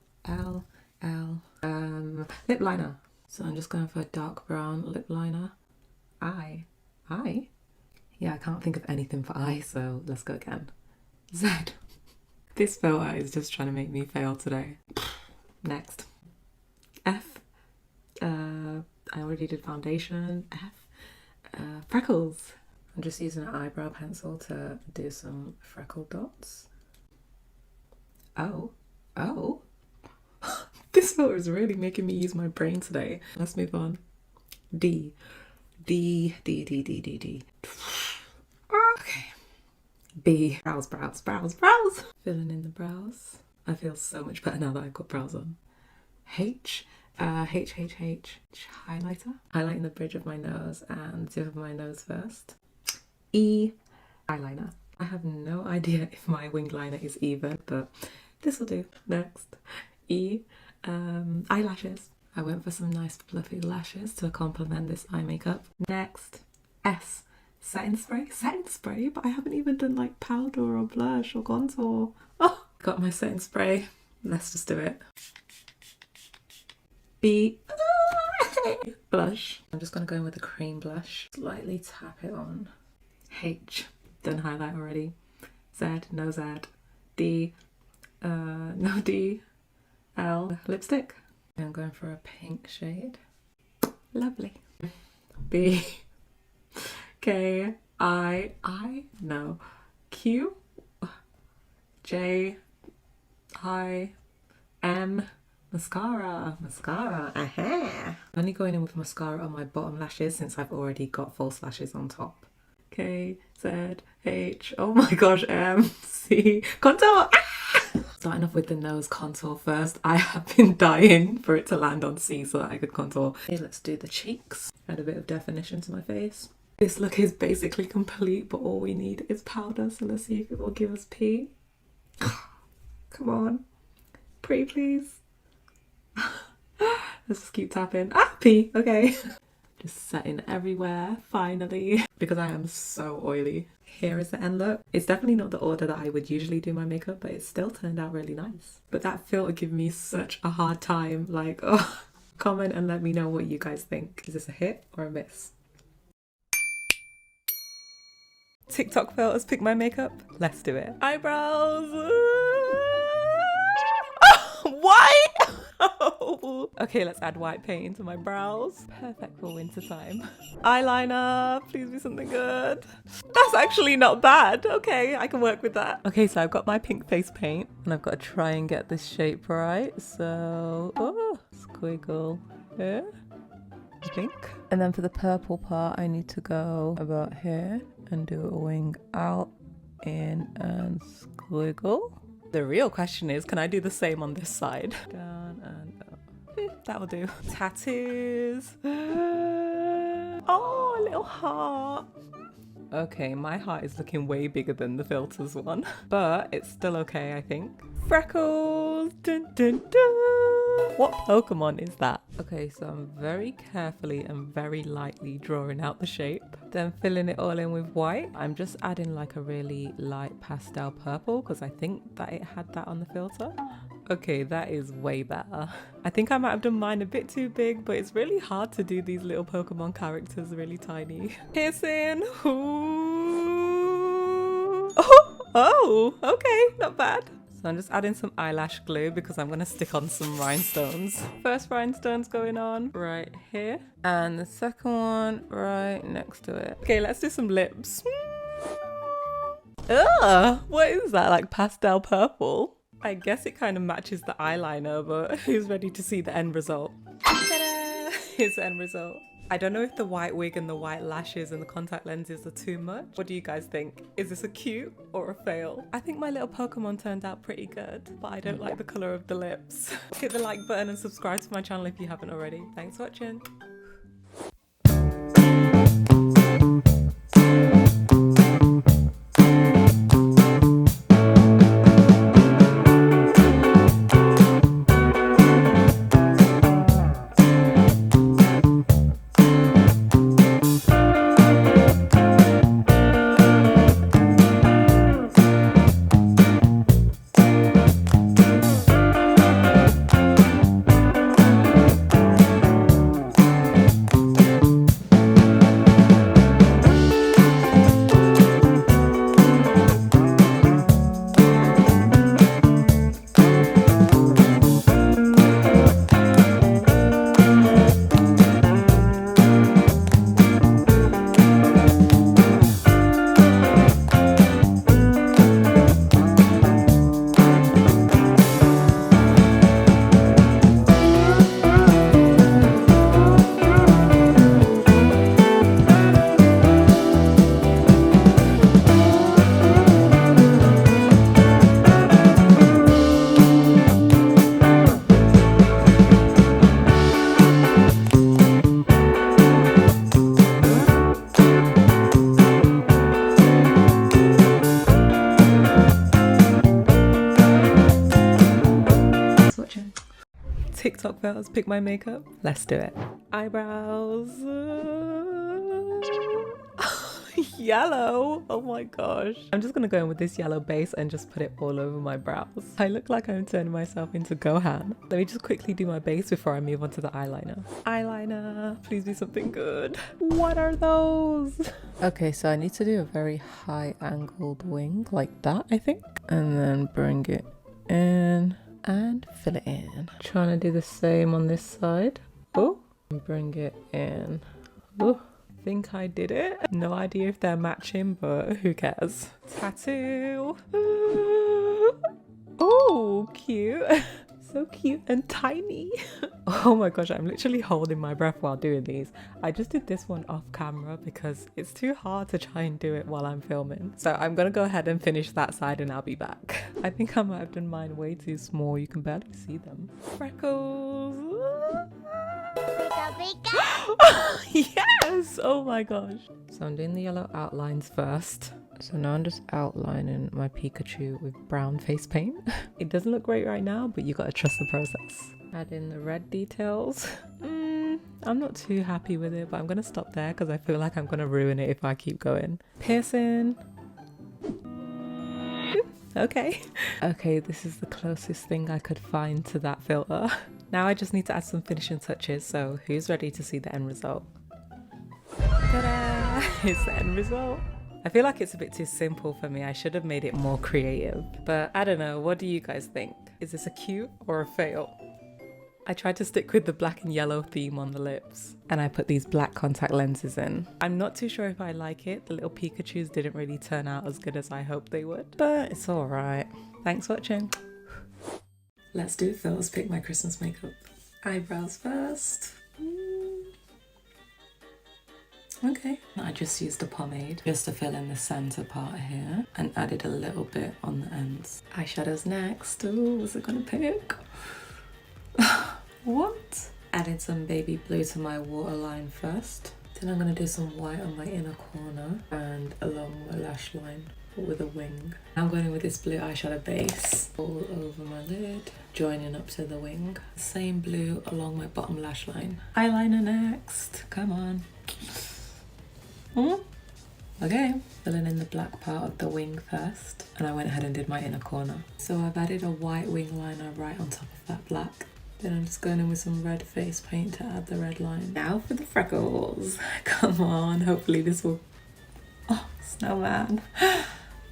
Lip liner. So I'm just going for a dark brown lip liner. I. Yeah, I can't think of anything for I, so let's go again. Z. This filter is just trying to make me fail today. Next. F. I already did foundation. F. Freckles. I'm just using an eyebrow pencil to do some freckle dots. Oh. This filter is really making me use my brain today. Let's move on. D. Okay. B. Brows. Filling in the brows. I feel so much better now that I've got brows on. H. Highlighter. Highlighting the bridge of my nose and the tip of my nose first. E. Eyeliner. I have no idea if my winged liner is even, but this will do. Next. E. Eyelashes. I went for some nice fluffy lashes to complement this eye makeup. Next. S. Setting spray, but I haven't even done like powder or blush or contour. Oh, got my setting spray. Let's just do it. B. Blush. I'm just going to go in with a cream blush. Slightly tap it on. H. Done highlight already. Z. No Z. D. No D. L. Lipstick. I'm going for a pink shade. Lovely. B. K. I. No. Q. J. I. M. Mascara. Aha. I'm only going in with mascara on my bottom lashes since I've already got false lashes on top. K, Z, H, oh my gosh, M, C, contour. Ah! Starting off with the nose contour first. I have been dying for it to land on C so that I could contour. Okay, let's do the cheeks. Add a bit of definition to my face. This look is basically complete, but all we need is powder. So let's see if it will give us P. Come on. Pretty please. Let's just keep tapping. Ah, P. Okay. Just setting everywhere, finally. Because I am so oily. Here is the end look. It's definitely not the order that I would usually do my makeup, but it still turned out really nice. But that filter gave me such a hard time. Like, oh, comment and let me know what you guys think. Is this a hit or a miss? TikTok filters pick my makeup. Let's do it. Eyebrows. White! Oh. Okay, let's add white paint into my brows. Perfect for winter time. Eyeliner, please be something good. That's actually not bad. Okay, I can work with that. Okay, so I've got my pink face paint and I've got to try and get this shape right. So, oh, squiggle here, I think. And then for the purple part, I need to go about here and do a wing out, in, and squiggle. The real question is, can I do the same on this side? Down and up. That'll do. Tattoos. Oh, a little heart. Okay, my heart is looking way bigger than the filters one, but it's still okay, I think. Freckles. Dun, dun, dun. What Pokemon is that? Okay, so I'm very carefully and very lightly drawing out the shape, then filling it all in with white. I'm just adding like a really light pastel purple because I think that it had that on the filter. Okay, that is way better. I think I might have done mine a bit too big, but it's really hard to do these little Pokemon characters really tiny. Piercing. Ooh. Oh, okay, not bad. So I'm just adding some eyelash glue because I'm going to stick on some rhinestones. First rhinestone's going on right here. And the second one right next to it. Okay, let's do some lips. Ugh, what is that? Like pastel purple? I guess it kind of matches the eyeliner, but who's ready to see the end result? Ta-da! Here's the end result. I don't know if the white wig and the white lashes and the contact lenses are too much. What do you guys think? Is this a cute or a fail? I think my little Pokemon turned out pretty good, but I don't like the colour of the lips. Hit the like button and subscribe to my channel if you haven't already. Thanks for watching. TikTok filters pick my makeup. Let's do it. Eyebrows. Yellow. Oh my gosh. I'm just gonna go in with this yellow base and just put it all over my brows. I look like I'm turning myself into Gohan. Let me just quickly do my base before I move on to the eyeliner. Eyeliner, please be something good. What are those? Okay, so I need to do a very high angled wing like that, I think. And then bring it in and fill it in. Trying to do the same on this side. Oh, and bring it in. Oh, I think I did it. No idea if they're matching, but who cares? Tattoo. Oh, cute. so cute and tiny. Oh my gosh, I'm literally holding my breath while doing these. I just did this one off camera because it's too hard to try and do it while I'm filming. So I'm gonna go ahead and finish that side and I'll be back. I think I might have done mine way too small. You can barely see them. Freckles. Yes! Oh my gosh. So I'm doing the yellow outlines first. So now I'm just outlining my Pikachu with brown face paint. It doesn't look great right now, but you gotta trust the process. Add in the red details. I'm not too happy with it, but I'm gonna stop there because I feel like I'm gonna ruin it if I keep going. Piercing. Okay. Okay, this is the closest thing I could find to that filter. Now I just need to add some finishing touches, so who's ready to see the end result? Ta-da! It's the end result. I feel like it's a bit too simple for me. I should have made it more creative. But I don't know, what do you guys think? Is this a cute or a fail? I tried to stick with the black and yellow theme on the lips, and I put these black contact lenses in. I'm not too sure if I like it. The little Pikachus didn't really turn out as good as I hoped they would, but it's alright. Thanks for watching. Let's do Phil's Pick My Christmas Makeup. Eyebrows first. Okay. I just used a pomade just to fill in the center part here and added a little bit on the ends. Eyeshadows next. Ooh, what's it gonna pick? What? Added some baby blue to my waterline first. Then I'm gonna do some white on my inner corner and along my lash line with a wing. I'm going in with this blue eyeshadow base all over my lid, joining up to the wing. Same blue along my bottom lash line. Eyeliner next. Come on. Okay, filling in the black part of the wing first, and I went ahead and did my inner corner. So I've added a white wing liner right on top of that black. Then I'm just going in with some red face paint to add the red line. Now for the freckles. Come on, hopefully this will... Oh, snowman.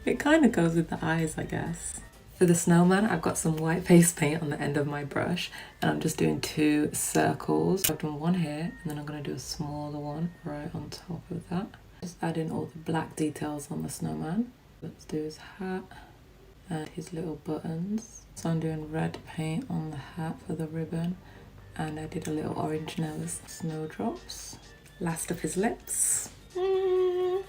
It kind of goes with the eyes, I guess. For the snowman, I've got some white face paint on the end of my brush, and I'm just doing 2 circles. I've done one here, and then I'm going to do a smaller one right on top of that. Just add in all the black details on the snowman. Let's do his hat and his little buttons. So I'm doing red paint on the hat for the ribbon, and I did a little orange nose snowdrops. Last of his lips. Oh,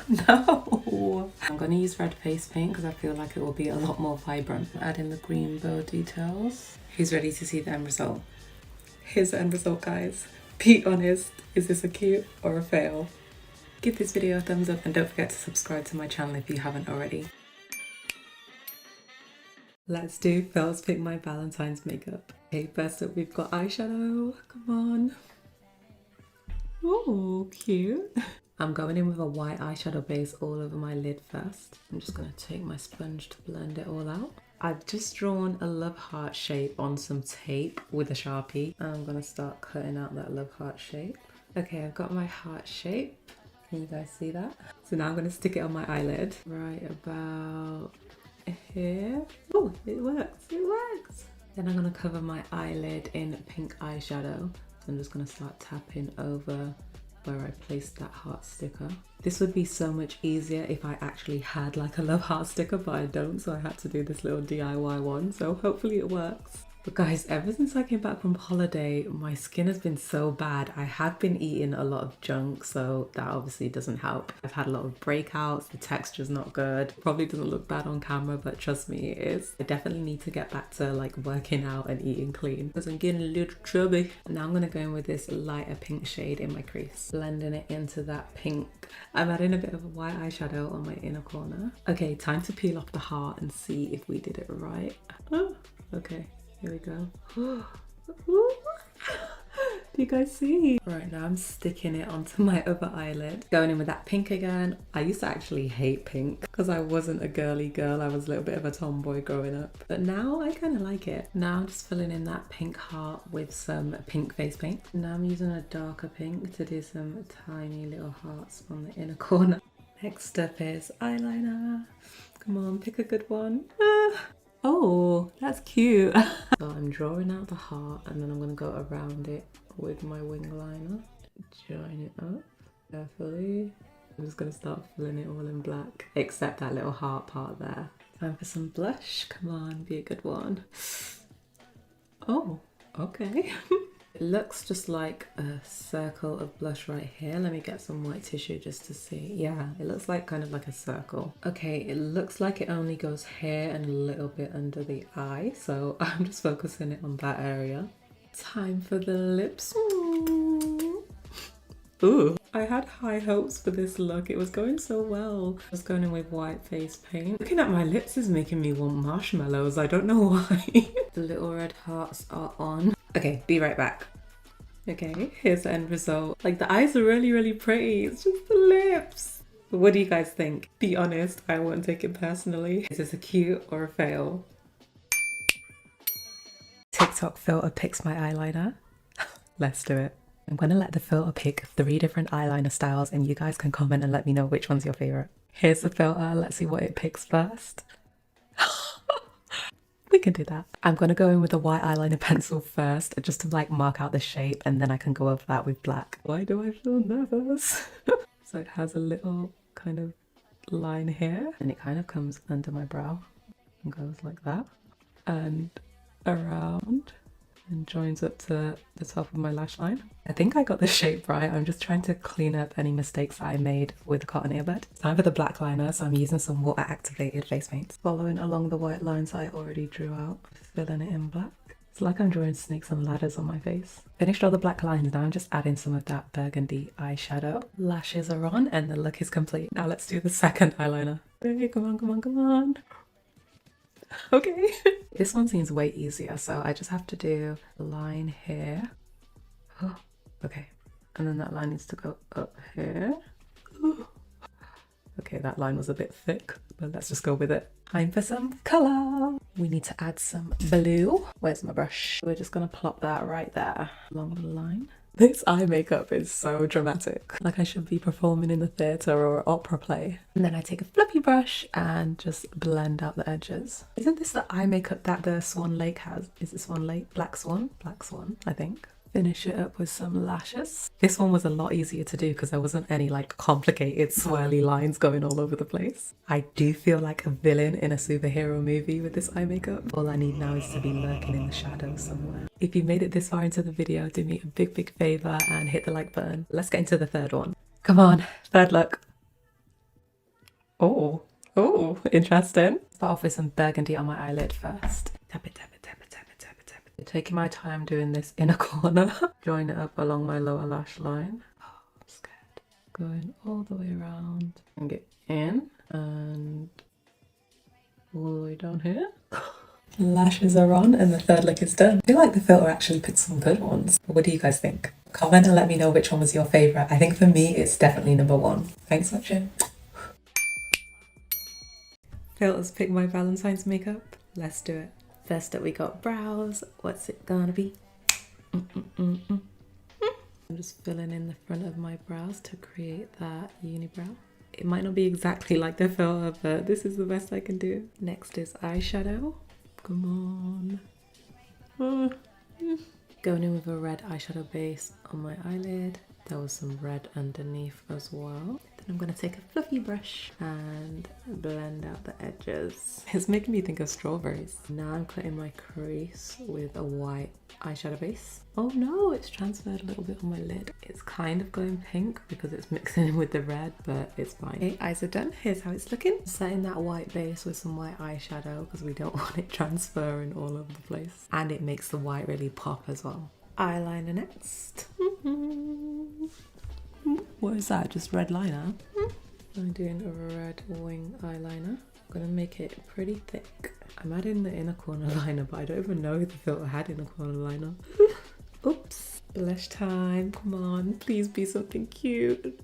no! I'm going to use red face paint because I feel like it will be a lot more vibrant. Add in the green bow details. Who's ready to see the end result? Here's the end result, guys. Be honest, is this a cute or a fail? Give this video a thumbs up and don't forget to subscribe to my channel if you haven't already. Let's do Phil's Pick My Valentine's Makeup. Okay, first up we've got eyeshadow. Come on. Oh, cute. I'm going in with a white eyeshadow base all over my lid first. I'm just going to take my sponge to blend it all out. I've just drawn a love heart shape on some tape with a Sharpie. I'm going to start cutting out that love heart shape. Okay, I've got my heart shape. Can you guys see that? So now I'm going to stick it on my eyelid. Right about here. Oh, it works. It works. Then I'm going to cover my eyelid in pink eyeshadow. So I'm just going to start tapping over where I placed that heart sticker. This would be so much easier if I actually had like a love heart sticker, but I don't, so I had to do this little DIY one, so hopefully it works. But guys, ever since I came back from holiday, my skin has been so bad. I have been eating a lot of junk, so that obviously doesn't help. I've had a lot of breakouts, the texture's not good. Probably doesn't look bad on camera, but trust me, it is. I definitely need to get back to like working out and eating clean because I'm getting a little chubby. Now I'm gonna go in with this lighter pink shade in my crease, blending it into that pink. I'm adding a bit of a white eyeshadow on my inner corner. Okay, time to peel off the heart and see if we did it right. Oh, okay. Here we go. Do you guys see? Right, now I'm sticking it onto my other eyelid. Going in with that pink again. I used to actually hate pink because I wasn't a girly girl. I was a little bit of a tomboy growing up. But now I kind of like it. Now I'm just filling in that pink heart with some pink face paint. Now I'm using a darker pink to do some tiny little hearts on the inner corner. Next up is eyeliner. Come on, pick a good one. Oh, that's cute. So I'm drawing out the heart and then I'm going to go around it with my wing liner. Join it up carefully. I'm just going to start filling it all in black, except that little heart part there. Time for some blush. Come on, be a good one. Oh, okay. It looks just like a circle of blush right here. Let me get some white tissue just to see. Yeah, it looks like kind of like a circle. Okay, it looks like it only goes here and a little bit under the eye. So I'm just focusing it on that area. Time for the lips. Ooh, I had high hopes for this look. It was going so well. I was going in with white face paint. Looking at my lips is making me want marshmallows. I don't know why. The little red hearts are on. Okay, be right back. Okay, here's the end result. Like, the eyes are really, really pretty. It's just the lips. What do you guys think? Be honest, I won't take it personally. Is this a cute or a fail? TikTok filter picks my eyeliner. Let's do it. I'm gonna let the filter pick 3 different eyeliner styles and you guys can comment and let me know which one's your favorite. Here's the filter. Let's see what it picks first. We can do that. I'm gonna go in with a white eyeliner pencil first just to like mark out the shape, and then I can go over that with black. Why do I feel nervous? So it has a little kind of line here and it kind of comes under my brow and goes like that and around and joins up to the top of my lash line. I think I got the shape right. I'm just trying to clean up any mistakes I made with the cotton earbud. Time for the black liner, so I'm using some water activated face paints. Following along the white lines I already drew out, filling it in black. It's like I'm drawing snakes and ladders on my face. Finished all the black lines, now I'm just adding some of that burgundy eyeshadow. Lashes are on and the look is complete. Now let's do the second eyeliner. Hey, come on, come on, come on. Okay. This one seems way easier, so I just have to do a line here. Oh, okay. And then that line needs to go up here. Ooh. Okay, that line was a bit thick, but let's just go with it. Time for some colour. We need to add some blue. Where's my brush? We're just gonna plop that right there along the line. This eye makeup is so dramatic. Like I should be performing in a theatre or opera play. And then I take a fluffy brush and just blend out the edges. Isn't this the eye makeup that the Swan Lake has? Is it Swan Lake? Black Swan? Black Swan, I think. Finish it up with some lashes. This one was a lot easier to do because there wasn't any like complicated swirly lines going all over the place. I do feel like a villain in a superhero movie with this eye makeup. All I need now is to be lurking in the shadows somewhere. If you made it this far into the video, do me a big favor and hit the like button. Let's get into the third one. Come on, third look. Oh, interesting. Start off with some burgundy on my eyelid first. Tap it, tap it, tap it, tap it, tap it, tap it. Taking my time doing this inner corner. Join it up along my lower lash line. Oh, I'm scared. Going all the way around. Bring it in and all the way down here. Lashes are on and the third look is done. I feel like the filter actually picked some good ones. What do you guys think? Comment and let me know which one was your favourite. I think for me it's definitely number 1. Thanks for watching. Filters pick my Valentine's makeup. Let's do it. First up we got brows. What's it gonna be? I'm just filling in the front of my brows to create that unibrow. It might not be exactly like the filter, but this is the best I can do. Next is eyeshadow. Come on. Going in with a red eyeshadow base on my eyelid. There was some red underneath as well. Then I'm going to take a fluffy brush and blend out the edges. It's making me think of strawberries. Now I'm cutting my crease with a white eyeshadow base. Oh no, it's transferred a little bit on my lid. It's kind of going pink because it's mixing in with the red, but it's fine. Okay, eyes are done. Here's how it's looking. Setting that white base with some white eyeshadow because we don't want it transferring all over the place. And it makes the white really pop as well. Eyeliner next. What is that? Just red liner? I'm doing a red wing eyeliner. I'm gonna make it pretty thick. I'm adding the inner corner liner, but I don't even know if the filter had inner corner liner. Oops. Blush time. Come on. Please be something cute.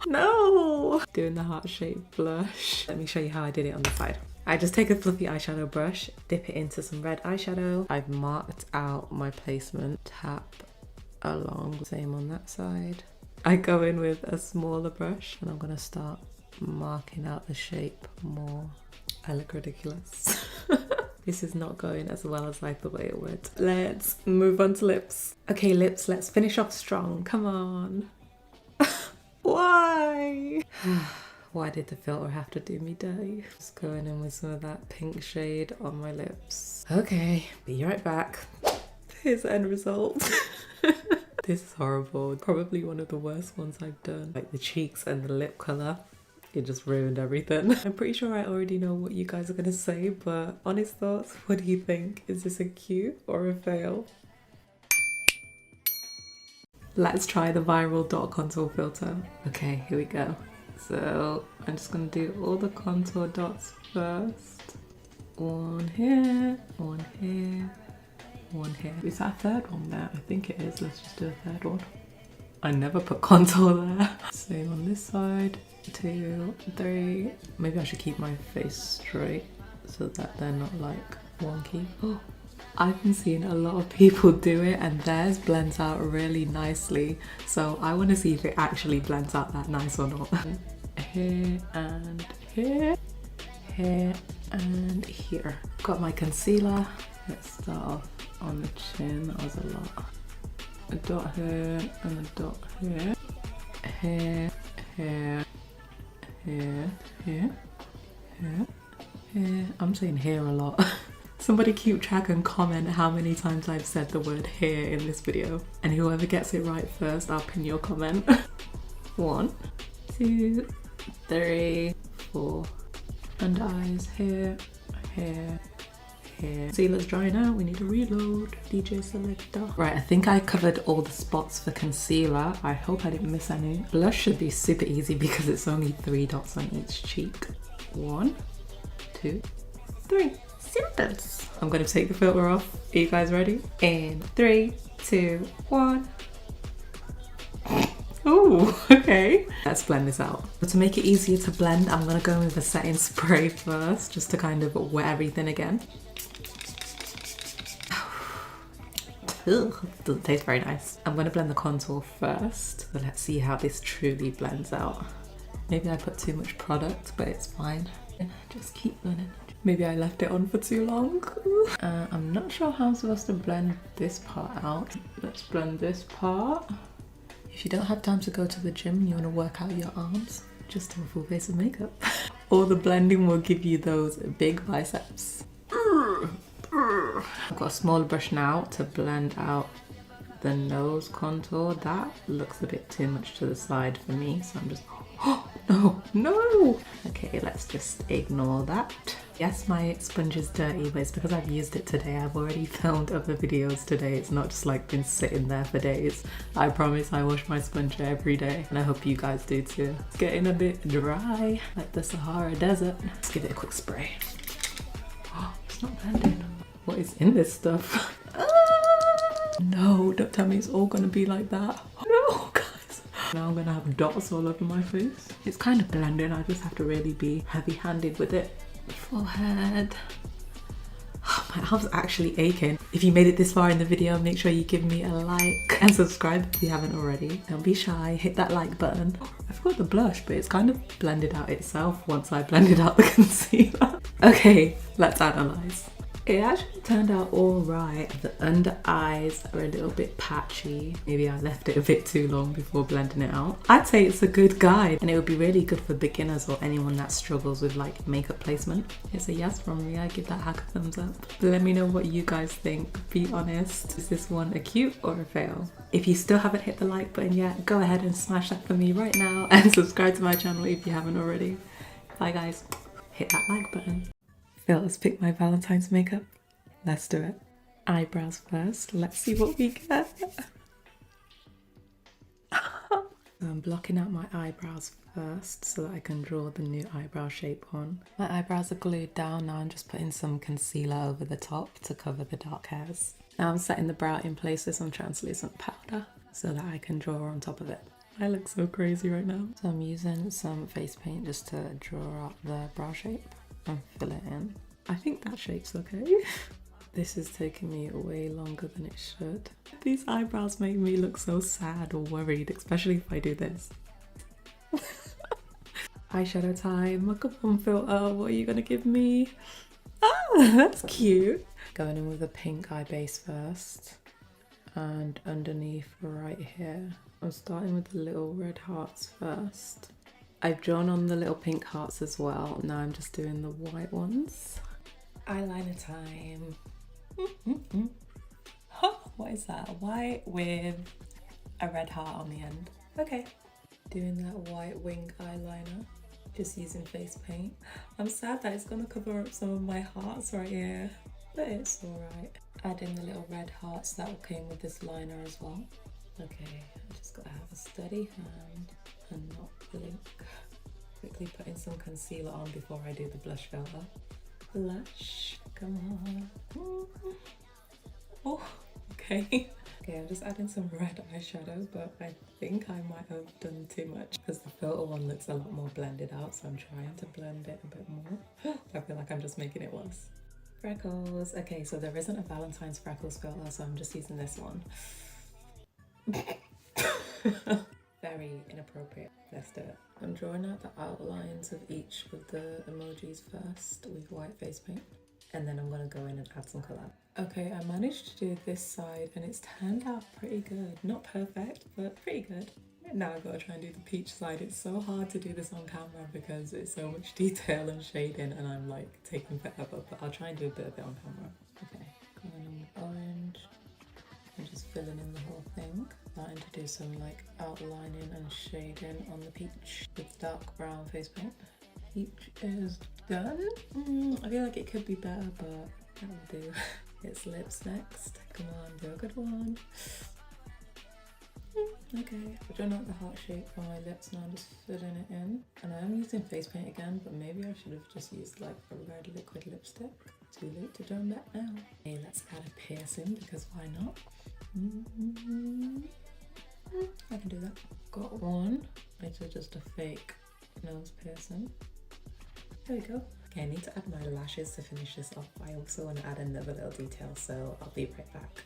No! Doing the heart-shaped blush. Let me show you how I did it on the side. I just take a fluffy eyeshadow brush, dip it into some red eyeshadow. I've marked out my placement. Tap along. Same on that side. I go in with a smaller brush and I'm gonna start marking out the shape more. I look ridiculous. This is not going as well as I thought it would. Let's move on to lips. Okay, lips, let's finish off strong. Come on. Why? Why did the filter have to do me dirty? Just going in with some of that pink shade on my lips. Okay, be right back. Here's the end result. This is horrible. Probably one of the worst ones I've done. Like the cheeks and the lip colour. It just ruined everything. I'm pretty sure I already know what you guys are gonna say, but honest thoughts, what do you think? Is this a cute or a fail? Let's try the viral dot contour filter. Okay, here we go. So I'm just gonna do all the contour dots first. One here, one here, one here. Is that a third one there? I think it is. Let's just do a third one. I never put contour there. Same on this side. 2, 3. Maybe I should keep my face straight so that they're not like wonky. Oh, I've been seeing a lot of people do it and theirs blends out really nicely. So I want to see if it actually blends out that nice or not. Here and here. Here and here. Got my concealer. Let's start off on the chin. That was a lot. A dot here and a dot here. Here, here, here, here, here, here. I'm saying here a lot. Somebody keep track and comment how many times I've said the word here in this video. And whoever gets it right first, I'll pin your comment. 1, 2, 3, 4. Under eyes, here, here, here. Concealer's drying out, we need to reload. DJ selector. Right, I think I covered all the spots for concealer. I hope I didn't miss any. Blush should be super easy because it's only 3 dots on each cheek. 1, 2, 3. Simples. I'm gonna take the filter off. Are you guys ready? In 3, 2, 1. Oh, okay. Let's blend this out. But to make it easier to blend, I'm gonna go in with a setting spray first, just to kind of wet everything again. Ugh, doesn't taste very nice. I'm gonna blend the contour first, but let's see how this truly blends out. Maybe I put too much product, but it's fine. Just keep blending. Maybe I left it on for too long. I'm not sure how I'm supposed to blend this part out. Let's blend this part. If you don't have time to go to the gym and you want to work out your arms, just do a full face of makeup. All the blending will give you those big biceps. I've got a smaller brush now to blend out the nose contour. That looks a bit too much to the side for me, so I'm just... Oh, no, no! Okay, let's just ignore that. Yes, my sponge is dirty, but it's because I've used it today. I've already filmed other videos today. It's not just like been sitting there for days. I promise I wash my sponge every day, and I hope you guys do too. It's getting a bit dry, like the Sahara Desert. Let's give it a quick spray. Oh, it's not blending. What is in this stuff? No, don't tell me it's all gonna be like that. No, guys. Now I'm gonna have dots all over my face. It's kind of blending. I just have to really be heavy-handed with it. Forehead. Oh, my arm's actually aching. If you made it this far in the video, make sure you give me a like and subscribe if you haven't already. Don't be shy, hit that like button. I forgot the blush, but it's kind of blended out itself once I blended out the concealer. Okay, let's analyze. It actually turned out all right. The under eyes are a little bit patchy. Maybe I left it a bit too long before blending it out. I'd say it's a good guide and it would be really good for beginners or anyone that struggles with like makeup placement. It's a yes from me. I give that hack a thumbs up. Let me know what you guys think. Be honest. Is this one a cute or a fail? If you still haven't hit the like button yet, go ahead and smash that for me right now and subscribe to my channel if you haven't already. Bye guys. Hit that like button. Let's pick my Valentine's makeup. Let's do it. Eyebrows first. Let's see what we get. I'm blocking out my eyebrows first so that I can draw the new eyebrow shape on. My eyebrows are glued down. Now I'm just putting some concealer over the top to cover the dark hairs. Now I'm setting the brow in place with some translucent powder so that I can draw on top of it. I look so crazy right now. So I'm using some face paint just to draw out the brow shape and fill it in. I think that shape's okay. This is taking me way longer than it should. These eyebrows make me look so sad or worried, especially if I do this. Eyeshadow time, makeup on filter, what are you gonna give me? Ah, that's cute. Going in with a pink eye base first. And underneath right here, I'm starting with the little red hearts first. I've drawn on the little pink hearts as well. Now I'm just doing the white ones. Eyeliner time. What is that? White with a red heart on the end. Okay. Doing that white wing eyeliner. Just using face paint. I'm sad that it's gonna cover up some of my hearts right here, but it's alright. Adding the little red hearts that came with this liner as well. Okay, I just gotta have a steady hand and not blink. Quickly putting some concealer on before I do the blush filter. Blush, come on. Oh, okay. Okay, I'm just adding some red eyeshadow, but I think I might have done too much because the filter one looks a lot more blended out, so I'm trying to blend it a bit more. I feel like I'm just making it worse. Freckles. Okay, so there isn't a Valentine's freckles filter, so I'm just using this one. Very inappropriate. Let's do it. I'm drawing out the outlines of each of the emojis first with white face paint, and then I'm gonna go in and add some colour. Okay, I managed to do this side and it's turned out pretty good. Not perfect, but pretty good. Now I've got to try and do the peach side. It's so hard to do this on camera because it's so much detail and shading and I'm like taking forever, but I'll try and do a bit of it on camera. Okay, going on with orange. I'm just filling in the whole thing. Starting to do some like outlining and shading on the peach with dark brown face paint. Peach is done. I feel like it could be better, but that'll do. It's lips next. Come on, do a good one. Okay, I've drawn out the heart shape for my lips now. I'm just filling it in. And I am using face paint again, but maybe I should have just used like a red liquid lipstick. Too late to turn back now. Okay, let's add a piercing because why not? I can do that. Got one. It's just a fake nose piercing. There we go. Okay, I need to add my lashes to finish this off. I also want to add another little detail, so I'll be right back.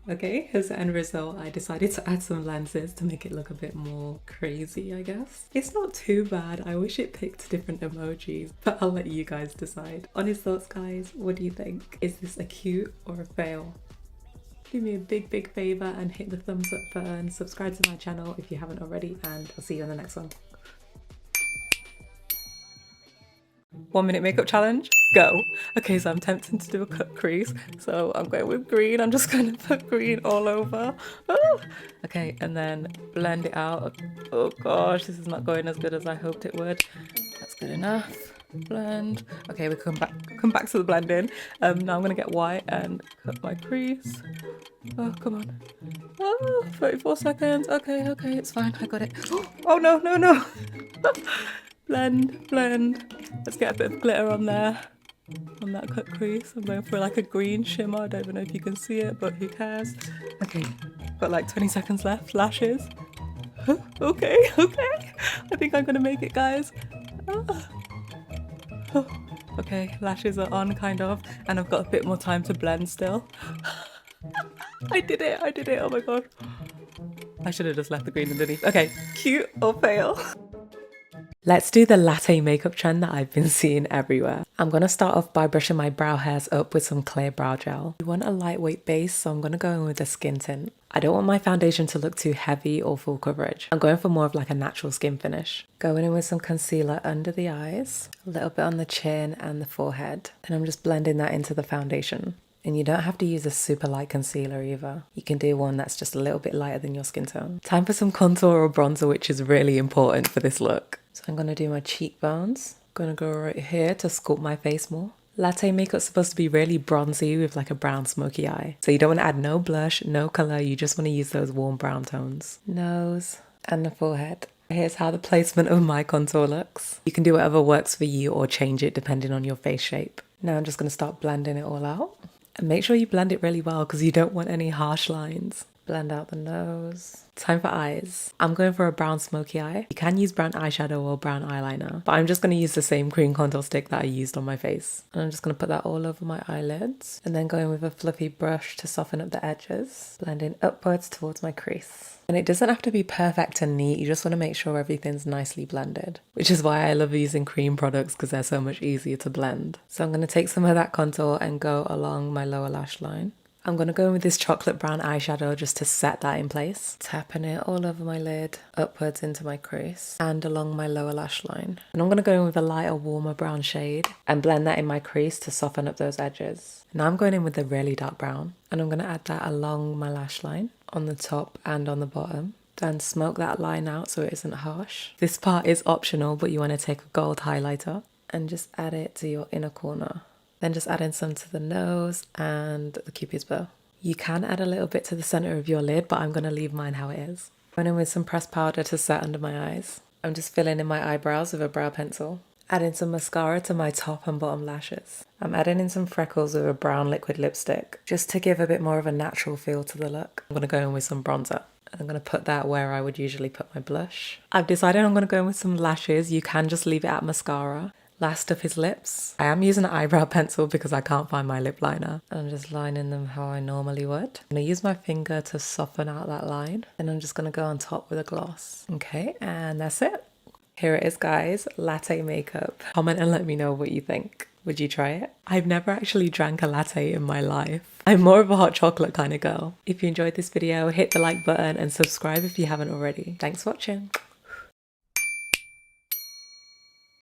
Okay, here's the end result. I decided to add some lenses to make it look a bit more crazy, I guess. It's not too bad. I wish it picked different emojis, but I'll let you guys decide. Honest thoughts, guys, what do you think? Is this a cute or a fail? Do me a big favor and hit the thumbs up button. Subscribe to my channel if you haven't already, and I'll see you on the next one. 1 minute makeup challenge, go. Okay, so I'm tempted to do a cut crease, so I'm going with green. I'm just gonna put green all over. Oh. Okay, and then blend it out. Oh gosh, this is not going as good as I hoped it would. That's good enough. Blend. Okay, we come back to the blending. Now I'm gonna get white and cut my crease. Oh, come on. Oh, 34 seconds. Okay, it's fine. I got it. Oh no. Blend. Let's get a bit of glitter on there, on that cut crease. I'm going for like a green shimmer. I don't even know if you can see it, but who cares? Okay, got like 20 seconds left. Lashes. Okay. I think I'm gonna make it, guys. Okay, lashes are on kind of, and I've got a bit more time to blend still. I did it. Oh my god. I should have just left the green underneath. Okay, cute or fail? Let's do the latte makeup trend that I've been seeing everywhere. I'm going to start off by brushing my brow hairs up with some clear brow gel. You want a lightweight base, so I'm going to go in with a skin tint. I don't want my foundation to look too heavy or full coverage. I'm going for more of like a natural skin finish. Going in with some concealer under the eyes, a little bit on the chin and the forehead. And I'm just blending that into the foundation. And you don't have to use a super light concealer either. You can do one that's just a little bit lighter than your skin tone. Time for some contour or bronzer, which is really important for this look. So I'm going to do my cheekbones. I'm going to go right here to sculpt my face more. Latte makeup's supposed to be really bronzy with like a brown smoky eye. So you don't want to add no blush, no colour. You just want to use those warm brown tones. Nose and the forehead. Here's how the placement of my contour looks. You can do whatever works for you or change it depending on your face shape. Now I'm just going to start blending it all out. And make sure you blend it really well because you don't want any harsh lines. Blend out the nose. Time for eyes. I'm going for a brown smoky eye. You can use brown eyeshadow or brown eyeliner, but I'm just going to use the same cream contour stick that I used on my face. And I'm just going to put that all over my eyelids. And then go in with a fluffy brush to soften up the edges. Blending upwards towards my crease. And it doesn't have to be perfect and neat. You just want to make sure everything's nicely blended. Which is why I love using cream products because they're so much easier to blend. So I'm going to take some of that contour and go along my lower lash line. I'm going to go in with this chocolate brown eyeshadow just to set that in place. Tapping it all over my lid, upwards into my crease and along my lower lash line. And I'm going to go in with a lighter, warmer brown shade and blend that in my crease to soften up those edges. Now I'm going in with the really dark brown and I'm going to add that along my lash line on the top and on the bottom. Then smoke that line out so it isn't harsh. This part is optional, but you want to take a gold highlighter and just add it to your inner corner. Then just add in some to the nose and the cupid's bow. You can add a little bit to the center of your lid, but I'm going to leave mine how it is. Going in with some pressed powder to set under my eyes. I'm just filling in my eyebrows with a brow pencil. Adding some mascara to my top and bottom lashes. I'm adding in some freckles with a brown liquid lipstick, just to give a bit more of a natural feel to the look. I'm going to go in with some bronzer. I'm going to put that where I would usually put my blush. I've decided I'm going to go in with some lashes. You can just leave it at mascara. Last up is lips. I am using an eyebrow pencil because I can't find my lip liner. I'm just lining them how I normally would. I'm going to use my finger to soften out that line. And I'm just going to go on top with a gloss. Okay, and that's it. Here it is, guys. Latte makeup. Comment and let me know what you think. Would you try it? I've never actually drank a latte in my life. I'm more of a hot chocolate kind of girl. If you enjoyed this video, hit the like button and subscribe if you haven't already. Thanks for watching.